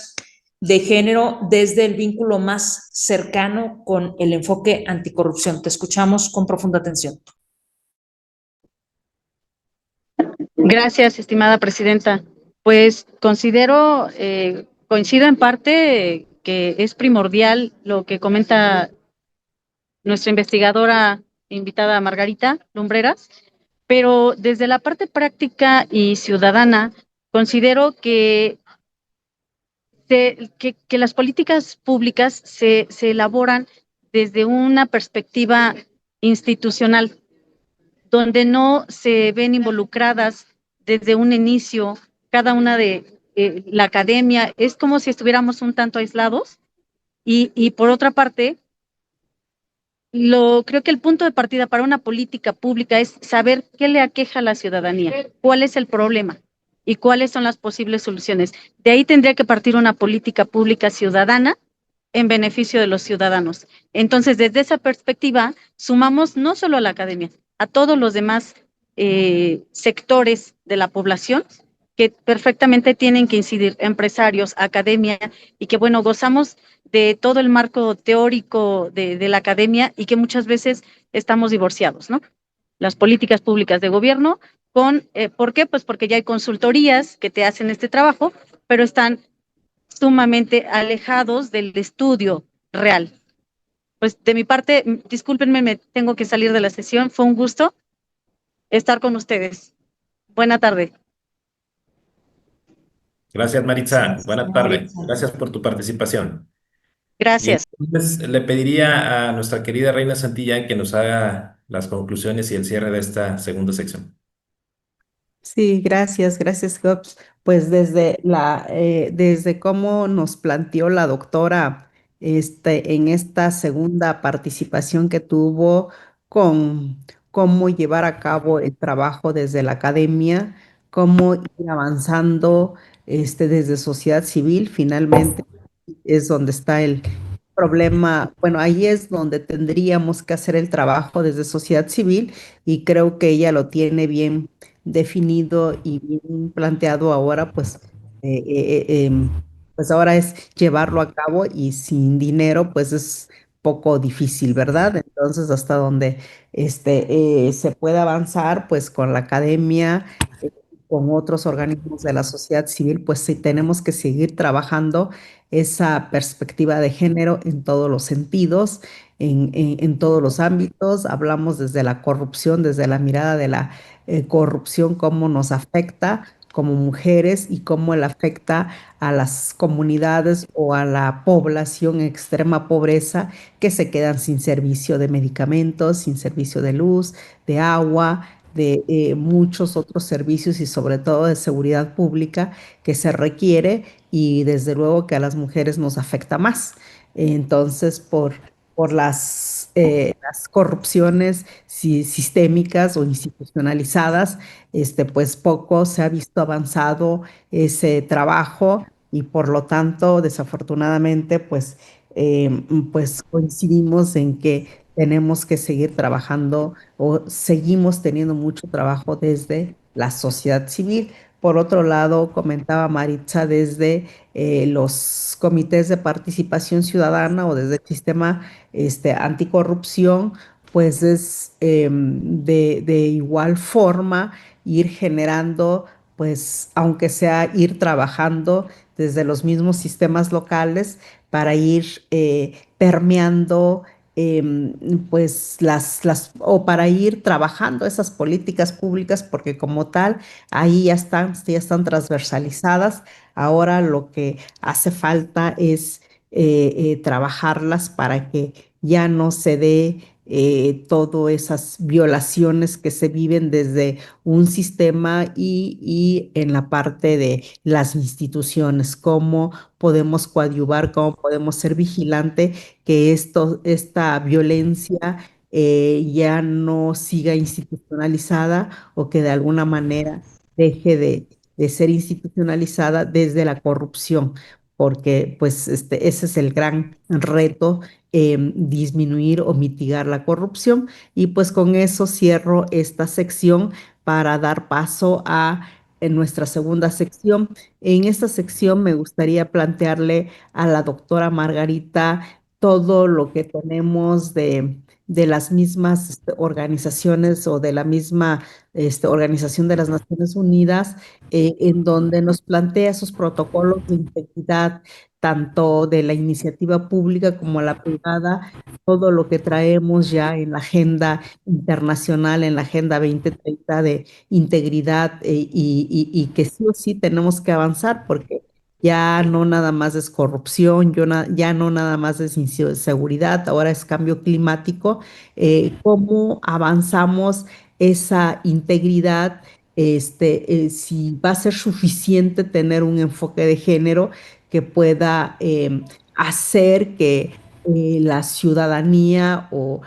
de género desde el vínculo más cercano con el enfoque anticorrupción? Te escuchamos con profunda atención. Gracias, estimada presidenta. Pues coincido en parte que es primordial lo que comenta nuestra investigadora invitada Margarita Lumbreras, pero desde la parte práctica y ciudadana, considero que las políticas públicas se elaboran desde una perspectiva institucional, donde no se ven involucradas desde un inicio cada una de la academia. Es como si estuviéramos un tanto aislados y por otra parte, creo que el punto de partida para una política pública es saber qué le aqueja a la ciudadanía, cuál es el problema y cuáles son las posibles soluciones. De ahí tendría que partir una política pública ciudadana en beneficio de los ciudadanos. Entonces, desde esa perspectiva, sumamos no solo a la academia, a todos los demás sectores de la población que perfectamente tienen que incidir, empresarios, academia, y que, bueno, gozamos de todo el marco teórico de la academia y que muchas veces estamos divorciados, ¿no? Las políticas públicas de gobierno ¿por qué? Pues porque ya hay consultorías que te hacen este trabajo, pero están sumamente alejados del estudio real. Pues de mi parte, discúlpenme, me tengo que salir de la sesión. Fue un gusto estar con ustedes. Buena tarde. Gracias, Maritza. Gracias, Buenas tardes. Maritza. Gracias por tu participación. Y Gracias. entonces le pediría a nuestra querida Reina Santillán que nos haga las conclusiones y el cierre de esta segunda sección. Sí, gracias, Hobbs. Pues desde cómo nos planteó la doctora en esta segunda participación que tuvo con cómo llevar a cabo el trabajo desde la academia, cómo ir avanzando desde sociedad civil, finalmente es donde está el problema. Bueno, ahí es donde tendríamos que hacer el trabajo desde sociedad civil y creo que ella lo tiene bien definido y bien planteado ahora, pues ahora es llevarlo a cabo y sin dinero, pues es poco difícil, ¿verdad? Entonces, hasta donde se puede avanzar, pues con la academia, con otros organismos de la sociedad civil, pues sí tenemos que seguir trabajando esa perspectiva de género en todos los sentidos, en todos los ámbitos. Hablamos desde la corrupción, desde la mirada de la corrupción, cómo nos afecta como mujeres y cómo le afecta a las comunidades o a la población en extrema pobreza que se quedan sin servicio de medicamentos, sin servicio de luz, de agua, de muchos otros servicios y sobre todo de seguridad pública que se requiere y desde luego que a las mujeres nos afecta más. Entonces, por las corrupciones sistémicas o institucionalizadas, pues poco se ha visto avanzado ese trabajo y por lo tanto, desafortunadamente, pues coincidimos en que tenemos que seguir trabajando o seguimos teniendo mucho trabajo desde la sociedad civil. Por otro lado, comentaba Maritza desde los comités de participación ciudadana o desde el sistema anticorrupción, pues es de igual forma ir generando, pues aunque sea ir trabajando desde los mismos sistemas locales para ir permeando pues o para ir trabajando esas políticas públicas, porque como tal, ahí ya están transversalizadas. Ahora lo que hace falta es trabajarlas para que ya no se dé todas esas violaciones que se viven desde un sistema y en la parte de las instituciones, cómo podemos coadyuvar, cómo podemos ser vigilante que esta violencia ya no siga institucionalizada o que de alguna manera deje de ser institucionalizada desde la corrupción, porque pues ese es el gran reto, disminuir o mitigar la corrupción. Y pues con eso cierro esta sección para dar paso a en nuestra segunda sección. En esta sección me gustaría plantearle a la doctora Margarita todo lo que tenemos de las mismas organizaciones o de la misma Organización de las Naciones Unidas, en donde nos plantea esos protocolos de integridad, tanto de la iniciativa pública como la privada, todo lo que traemos ya en la agenda internacional, en la Agenda 2030 de integridad y que sí o sí tenemos que avanzar porque ya no nada más es corrupción, ya no nada más es inseguridad, ahora es cambio climático. ¿Cómo avanzamos esa integridad? Si va a ser suficiente tener un enfoque de género que pueda hacer que la ciudadanía o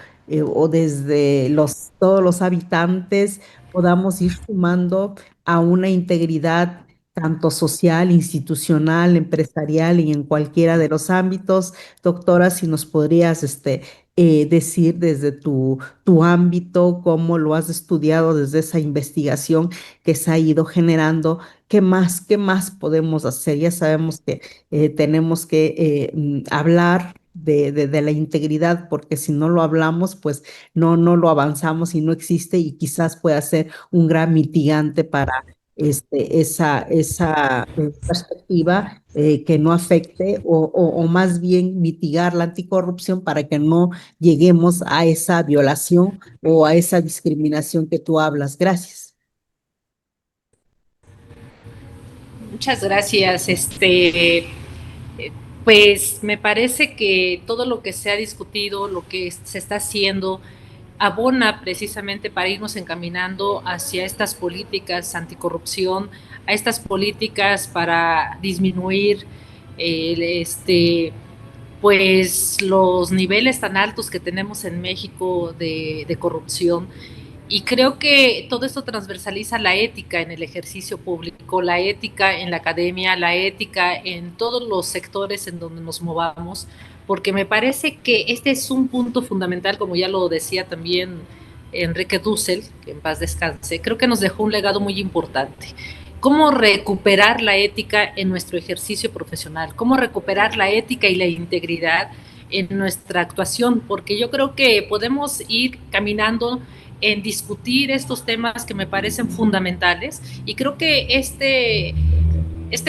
desde todos los habitantes podamos ir sumando a una integridad tanto social, institucional, empresarial y en cualquiera de los ámbitos. Doctora, si nos podrías decir desde tu ámbito, cómo lo has estudiado desde esa investigación que se ha ido generando, qué más podemos hacer? Ya sabemos que tenemos que hablar de la integridad, porque si no lo hablamos, pues no lo avanzamos y no existe y quizás pueda ser un gran mitigante esa perspectiva que no afecte o más bien mitigar la anticorrupción para que no lleguemos a esa violación o a esa discriminación que tú hablas. Gracias. Muchas gracias. Pues me parece que todo lo que se ha discutido, lo que se está haciendo, abona precisamente para irnos encaminando hacia estas políticas anticorrupción, a estas políticas para disminuir pues los niveles tan altos que tenemos en México de corrupción. Y creo que todo esto transversaliza la ética en el ejercicio público, la ética en la academia, la ética en todos los sectores en donde nos movamos, porque me parece que este es un punto fundamental, como ya lo decía también Enrique Dussel, que en paz descanse. Creo que nos dejó un legado muy importante. Cómo recuperar la ética en nuestro ejercicio profesional, cómo recuperar la ética y la integridad en nuestra actuación, porque yo creo que podemos ir caminando en discutir estos temas que me parecen fundamentales, y creo que este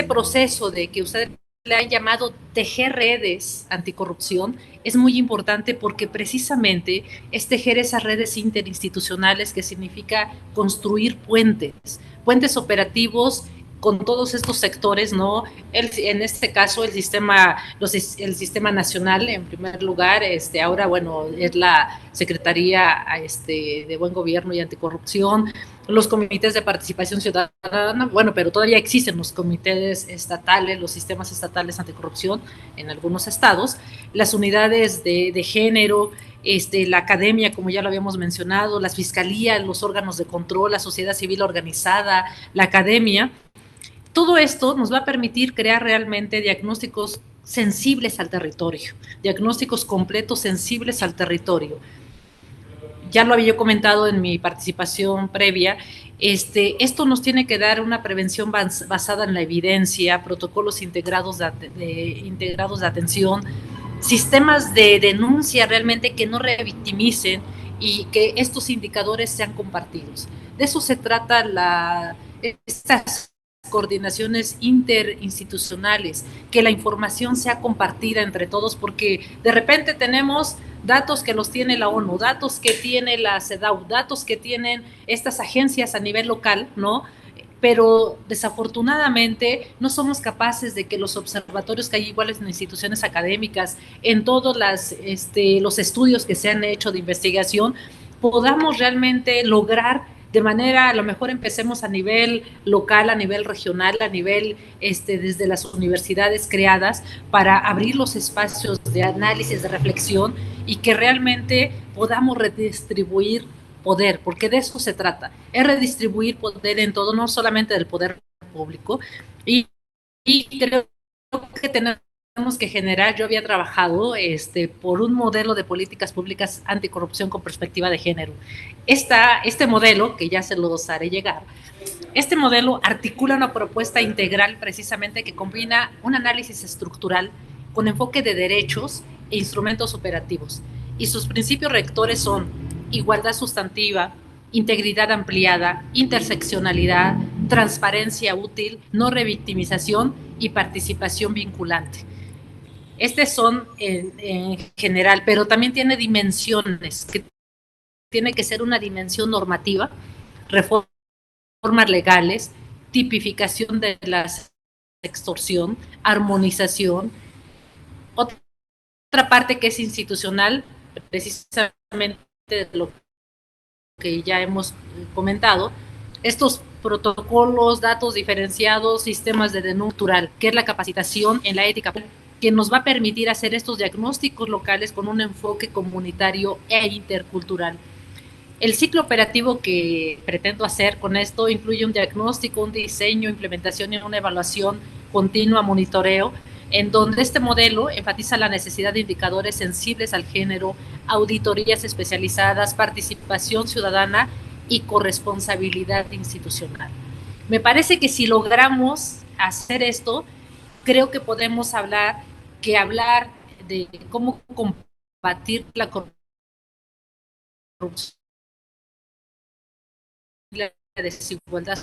proceso de que ustedes le han llamado tejer redes anticorrupción es muy importante, porque precisamente es tejer esas redes interinstitucionales, que significa construir puentes operativos con todos estos sectores, ¿no? En este caso, el sistema nacional, en primer lugar, ahora, bueno, es la Secretaría de Buen Gobierno y Anticorrupción, los comités de participación ciudadana, bueno, pero todavía existen los comités estatales, los sistemas estatales anticorrupción en algunos estados, las unidades de género, la academia, como ya lo habíamos mencionado, las fiscalías, los órganos de control, la sociedad civil organizada, la academia. Todo esto nos va a permitir crear realmente diagnósticos sensibles al territorio, diagnósticos completos sensibles al territorio. Ya lo había yo comentado en mi participación previa, esto nos tiene que dar una prevención basada en la evidencia, protocolos integrados de atención, sistemas de denuncia realmente que no revictimicen, y que estos indicadores sean compartidos. De eso se trata estas coordinaciones interinstitucionales, que la información sea compartida entre todos, porque de repente tenemos datos que los tiene la ONU, datos que tiene la CEDAW, datos que tienen estas agencias a nivel local, ¿no? Pero desafortunadamente no somos capaces de que los observatorios que hay iguales en instituciones académicas, en todos los estudios que se han hecho de investigación, podamos realmente lograr de manera, a lo mejor empecemos a nivel local, a nivel regional, a nivel desde las universidades creadas, para abrir los espacios de análisis, de reflexión, y que realmente podamos redistribuir poder, porque de eso se trata, es redistribuir poder en todo, no solamente del poder público, y creo que tenemos que generar, yo había trabajado por un modelo de políticas públicas anticorrupción con perspectiva de género. Este modelo, que ya se los haré llegar, este modelo articula una propuesta integral precisamente que combina un análisis estructural con enfoque de derechos e instrumentos operativos. Y sus principios rectores son igualdad sustantiva, integridad ampliada, interseccionalidad, transparencia útil, no revictimización y participación vinculante. Son en general, pero también tiene dimensiones, que tiene que ser una dimensión normativa, reformas legales, tipificación de la extorsión, armonización. Otra parte que es institucional, precisamente de lo que ya hemos comentado, estos protocolos, datos diferenciados, sistemas de denuncia cultural, que es la capacitación en la ética, que nos va a permitir hacer estos diagnósticos locales con un enfoque comunitario e intercultural. El ciclo operativo que pretendo hacer con esto incluye un diagnóstico, un diseño, implementación y una evaluación continua, monitoreo, en donde este modelo enfatiza la necesidad de indicadores sensibles al género, auditorías especializadas, participación ciudadana y corresponsabilidad institucional. Me parece que si logramos hacer esto, creo que podemos hablar de cómo combatir la corrupción, la desigualdad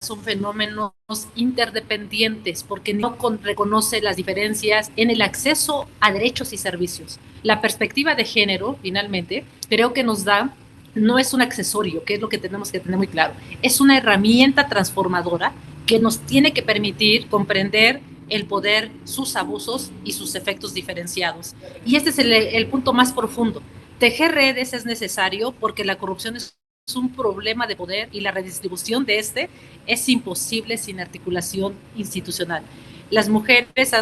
son fenómenos interdependientes porque no reconoce las diferencias en el acceso a derechos y servicios. La perspectiva de género, finalmente, creo que nos da, no es un accesorio, que es lo que tenemos que tener muy claro, es una herramienta transformadora que nos tiene que permitir comprender el poder, sus abusos y sus efectos diferenciados. Y este es el punto más profundo. Tejer redes es necesario porque la corrupción es un problema de poder y la redistribución de este es imposible sin articulación institucional. Las mujeres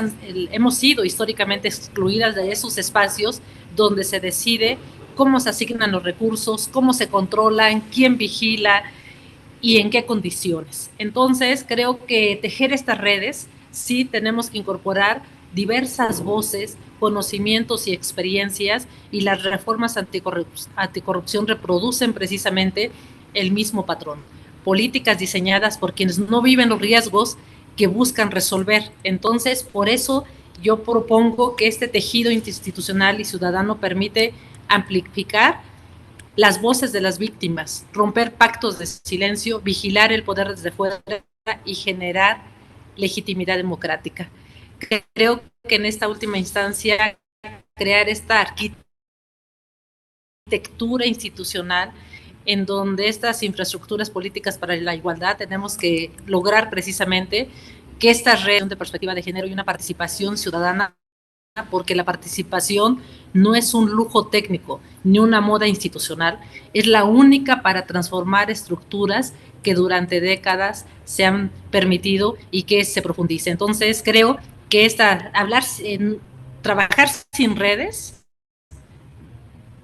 hemos sido históricamente excluidas de esos espacios donde se decide cómo se asignan los recursos, cómo se controlan, quién vigila y en qué condiciones. Entonces, creo que tejer estas redes sí tenemos que incorporar diversas voces, conocimientos y experiencias, y las reformas anticorrupción reproducen precisamente el mismo patrón. Políticas diseñadas por quienes no viven los riesgos que buscan resolver. Entonces, por eso yo propongo que este tejido institucional y ciudadano permite amplificar las voces de las víctimas, romper pactos de silencio, vigilar el poder desde fuera y generar legitimidad democrática. Creo que en esta última instancia, crear esta arquitectura institucional en donde estas infraestructuras políticas para la igualdad tenemos que lograr precisamente que esta red de perspectiva de género y una participación ciudadana, porque la participación no es un lujo técnico ni una moda institucional, es la única para transformar estructuras que durante décadas se han permitido y que se profundice. Entonces creo que trabajar sin redes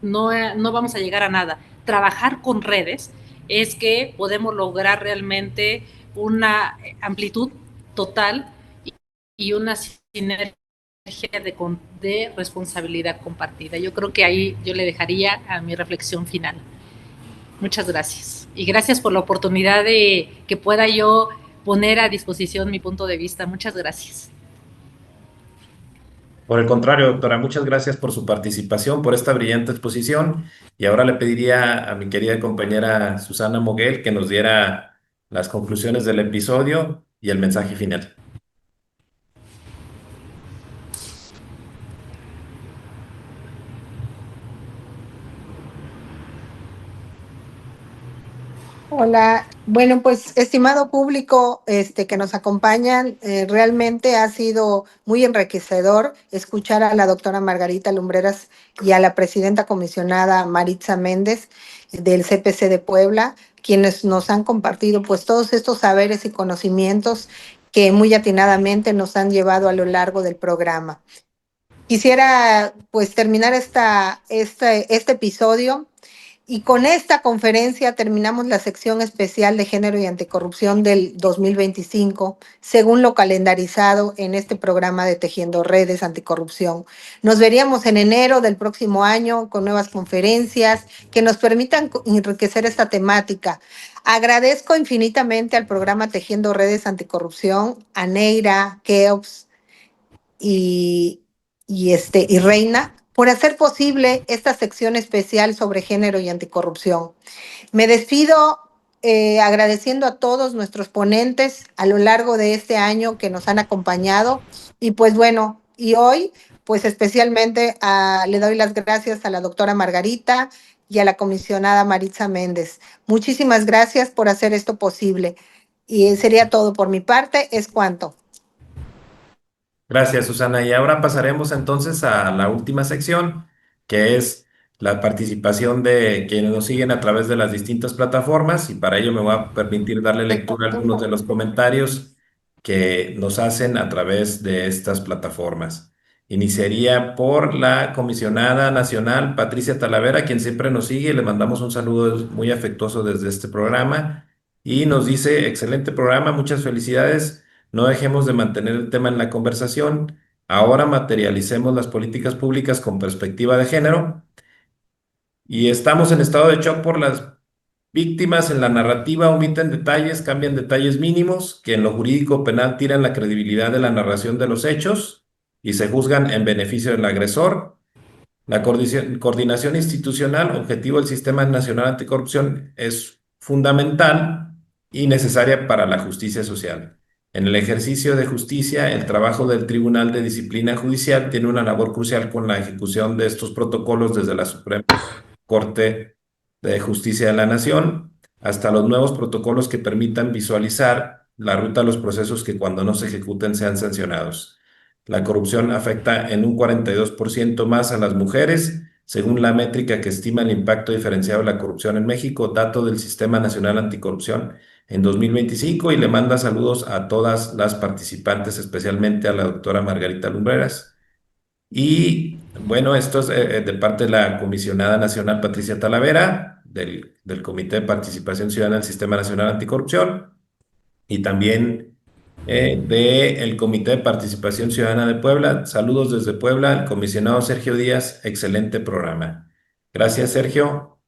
no vamos a llegar a nada. Trabajar con redes es que podemos lograr realmente una amplitud total y una sinergia de responsabilidad compartida. Yo creo que ahí yo le dejaría a mi reflexión final. Muchas gracias. Y gracias por la oportunidad de que pueda yo poner a disposición mi punto de vista. Muchas gracias. Por el contrario, doctora, muchas gracias por su participación, por esta brillante exposición. Y ahora le pediría a mi querida compañera Susana Moguel que nos diera las conclusiones del episodio y el mensaje final. Hola, bueno, pues estimado público que nos acompañan, realmente ha sido muy enriquecedor escuchar a la doctora Margarita Lumbreras y a la presidenta comisionada Maritza Méndez del CPC de Puebla, quienes nos han compartido pues todos estos saberes y conocimientos que muy atinadamente nos han llevado a lo largo del programa. Quisiera pues terminar este episodio y con esta conferencia terminamos la sección especial de género y anticorrupción del 2025, según lo calendarizado en este programa de Tejiendo Redes Anticorrupción. Nos veríamos en enero del próximo año con nuevas conferencias que nos permitan enriquecer esta temática. Agradezco infinitamente al programa Tejiendo Redes Anticorrupción, a Neira, Keops y Reina, por hacer posible esta sección especial sobre género y anticorrupción. Me despido agradeciendo a todos nuestros ponentes a lo largo de este año que nos han acompañado y pues bueno, y hoy pues especialmente le doy las gracias a la doctora Margarita y a la comisionada Maritza Méndez. Muchísimas gracias por hacer esto posible. Y sería todo por mi parte, es cuanto. Gracias, Susana. Y ahora pasaremos entonces a la última sección, que es la participación de quienes nos siguen a través de las distintas plataformas. Y para ello me voy a permitir darle lectura a algunos de los comentarios que nos hacen a través de estas plataformas. Iniciaría por la comisionada nacional Patricia Talavera, quien siempre nos sigue. Le mandamos un saludo muy afectuoso desde este programa. Y nos dice, excelente programa, muchas felicidades. No dejemos de mantener el tema en la conversación. Ahora materialicemos las políticas públicas con perspectiva de género. Y estamos en estado de shock por las víctimas en la narrativa, omiten detalles, cambian detalles mínimos, que en lo jurídico penal tiran la credibilidad de la narración de los hechos y se juzgan en beneficio del agresor. La coordinación institucional, objetivo del Sistema Nacional Anticorrupción, es fundamental, y necesaria para la justicia social. En el ejercicio de justicia, el trabajo del Tribunal de Disciplina Judicial tiene una labor crucial con la ejecución de estos protocolos desde la Suprema Corte de Justicia de la Nación hasta los nuevos protocolos que permitan visualizar la ruta a los procesos que cuando no se ejecuten sean sancionados. La corrupción afecta en un 42% más a las mujeres, según la métrica que estima el impacto diferenciado de la corrupción en México, dato del Sistema Nacional Anticorrupción en 2025, y le manda saludos a todas las participantes, especialmente a la doctora Margarita Lumbreras. Y bueno, esto es de parte de la comisionada nacional Patricia Talavera, del Comité de Participación Ciudadana del Sistema Nacional Anticorrupción, y también del Comité de Participación Ciudadana de Puebla. Saludos desde Puebla, el comisionado Sergio Díaz, excelente programa. Gracias, Sergio.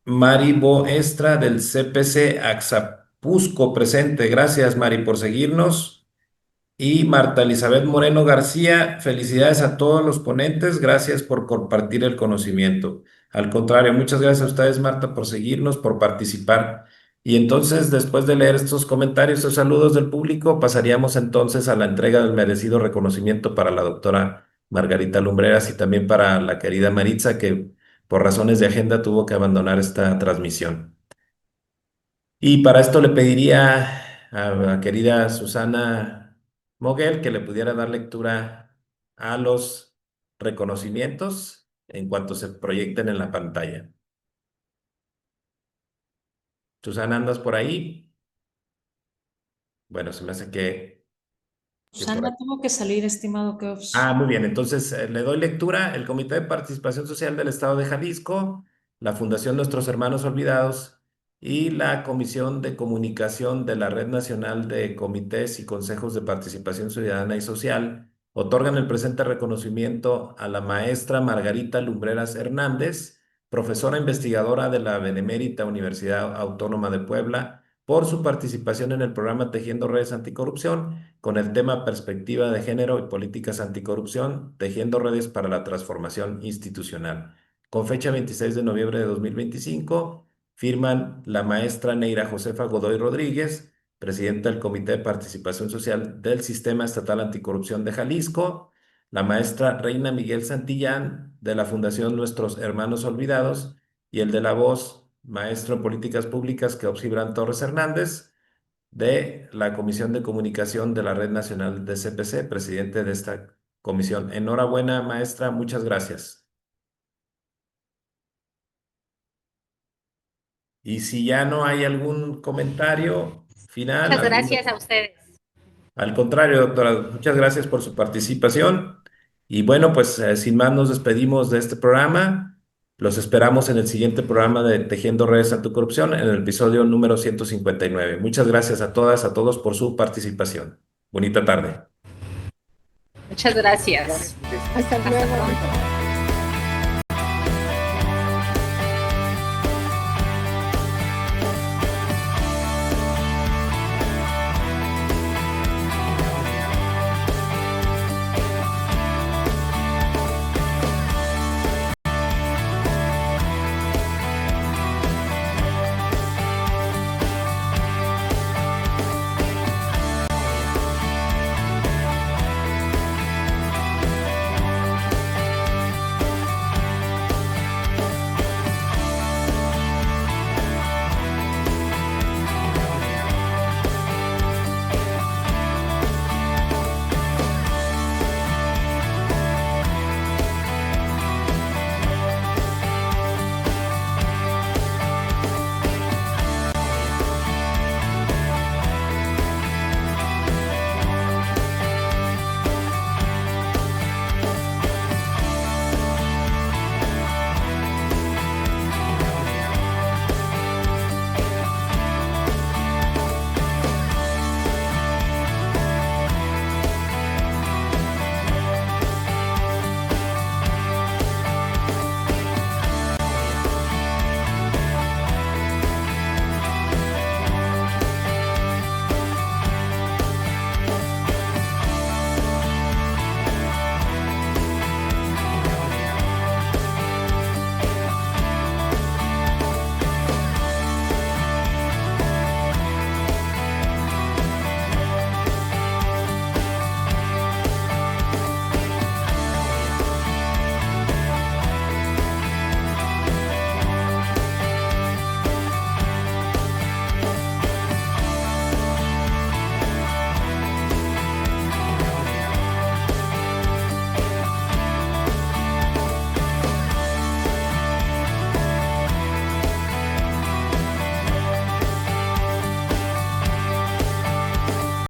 Mari Boestra del CPC Axapusco presente. Gracias, Mari, por seguirnos. Y Marta Elizabeth Moreno García, felicidades a todos los ponentes, gracias por compartir el conocimiento. Al contrario, muchas gracias a ustedes, Marta, por seguirnos, por participar. Y entonces, después de leer estos comentarios o saludos del público, pasaríamos entonces a la entrega del merecido reconocimiento para la doctora Margarita Lumbreras y también para la querida Maritza, que por razones de agenda tuvo que abandonar esta transmisión. Y para esto le pediría a la querida Susana Moguel que le pudiera dar lectura a los reconocimientos en cuanto se proyecten en la pantalla. Susana, ¿andas por ahí? Bueno, se me hace que por Susana ahí. tuvo que salir, estimado Keops. Muy bien. Entonces, le doy lectura. El Comité de Participación Social del Estado de Jalisco, la Fundación Nuestros Hermanos Olvidados y la Comisión de Comunicación de la Red Nacional de Comités y Consejos de Participación Ciudadana y Social otorgan el presente reconocimiento a la maestra Margarita Lumbreras Hernández, profesora investigadora de la Benemérita Universidad Autónoma de Puebla, por su participación en el programa Tejiendo Redes Anticorrupción con el tema Perspectiva de Género y Políticas Anticorrupción, Tejiendo Redes para la Transformación Institucional. Con fecha 26 de noviembre de 2025, firman la maestra Neira Josefa Godoy Rodríguez, presidenta del Comité de Participación Social del Sistema Estatal Anticorrupción de Jalisco, la maestra Reina Miguel Santillán, de la Fundación Nuestros Hermanos Olvidados, y el de la voz, maestro en Políticas Públicas, Keops Gibran Torres Hernández, de la Comisión de Comunicación de la Red Nacional de CPC, presidente de esta comisión. Enhorabuena, maestra, muchas gracias. Y si ya no hay algún comentario final. Muchas gracias a ustedes. Al contrario, doctora, muchas gracias por su participación. Y bueno, pues sin más nos despedimos de este programa. Los esperamos en el siguiente programa de Tejiendo Redes Anticorrupción, en el episodio número 159. Muchas gracias a todas, a todos por su participación. Bonita tarde. Muchas gracias. Hasta luego.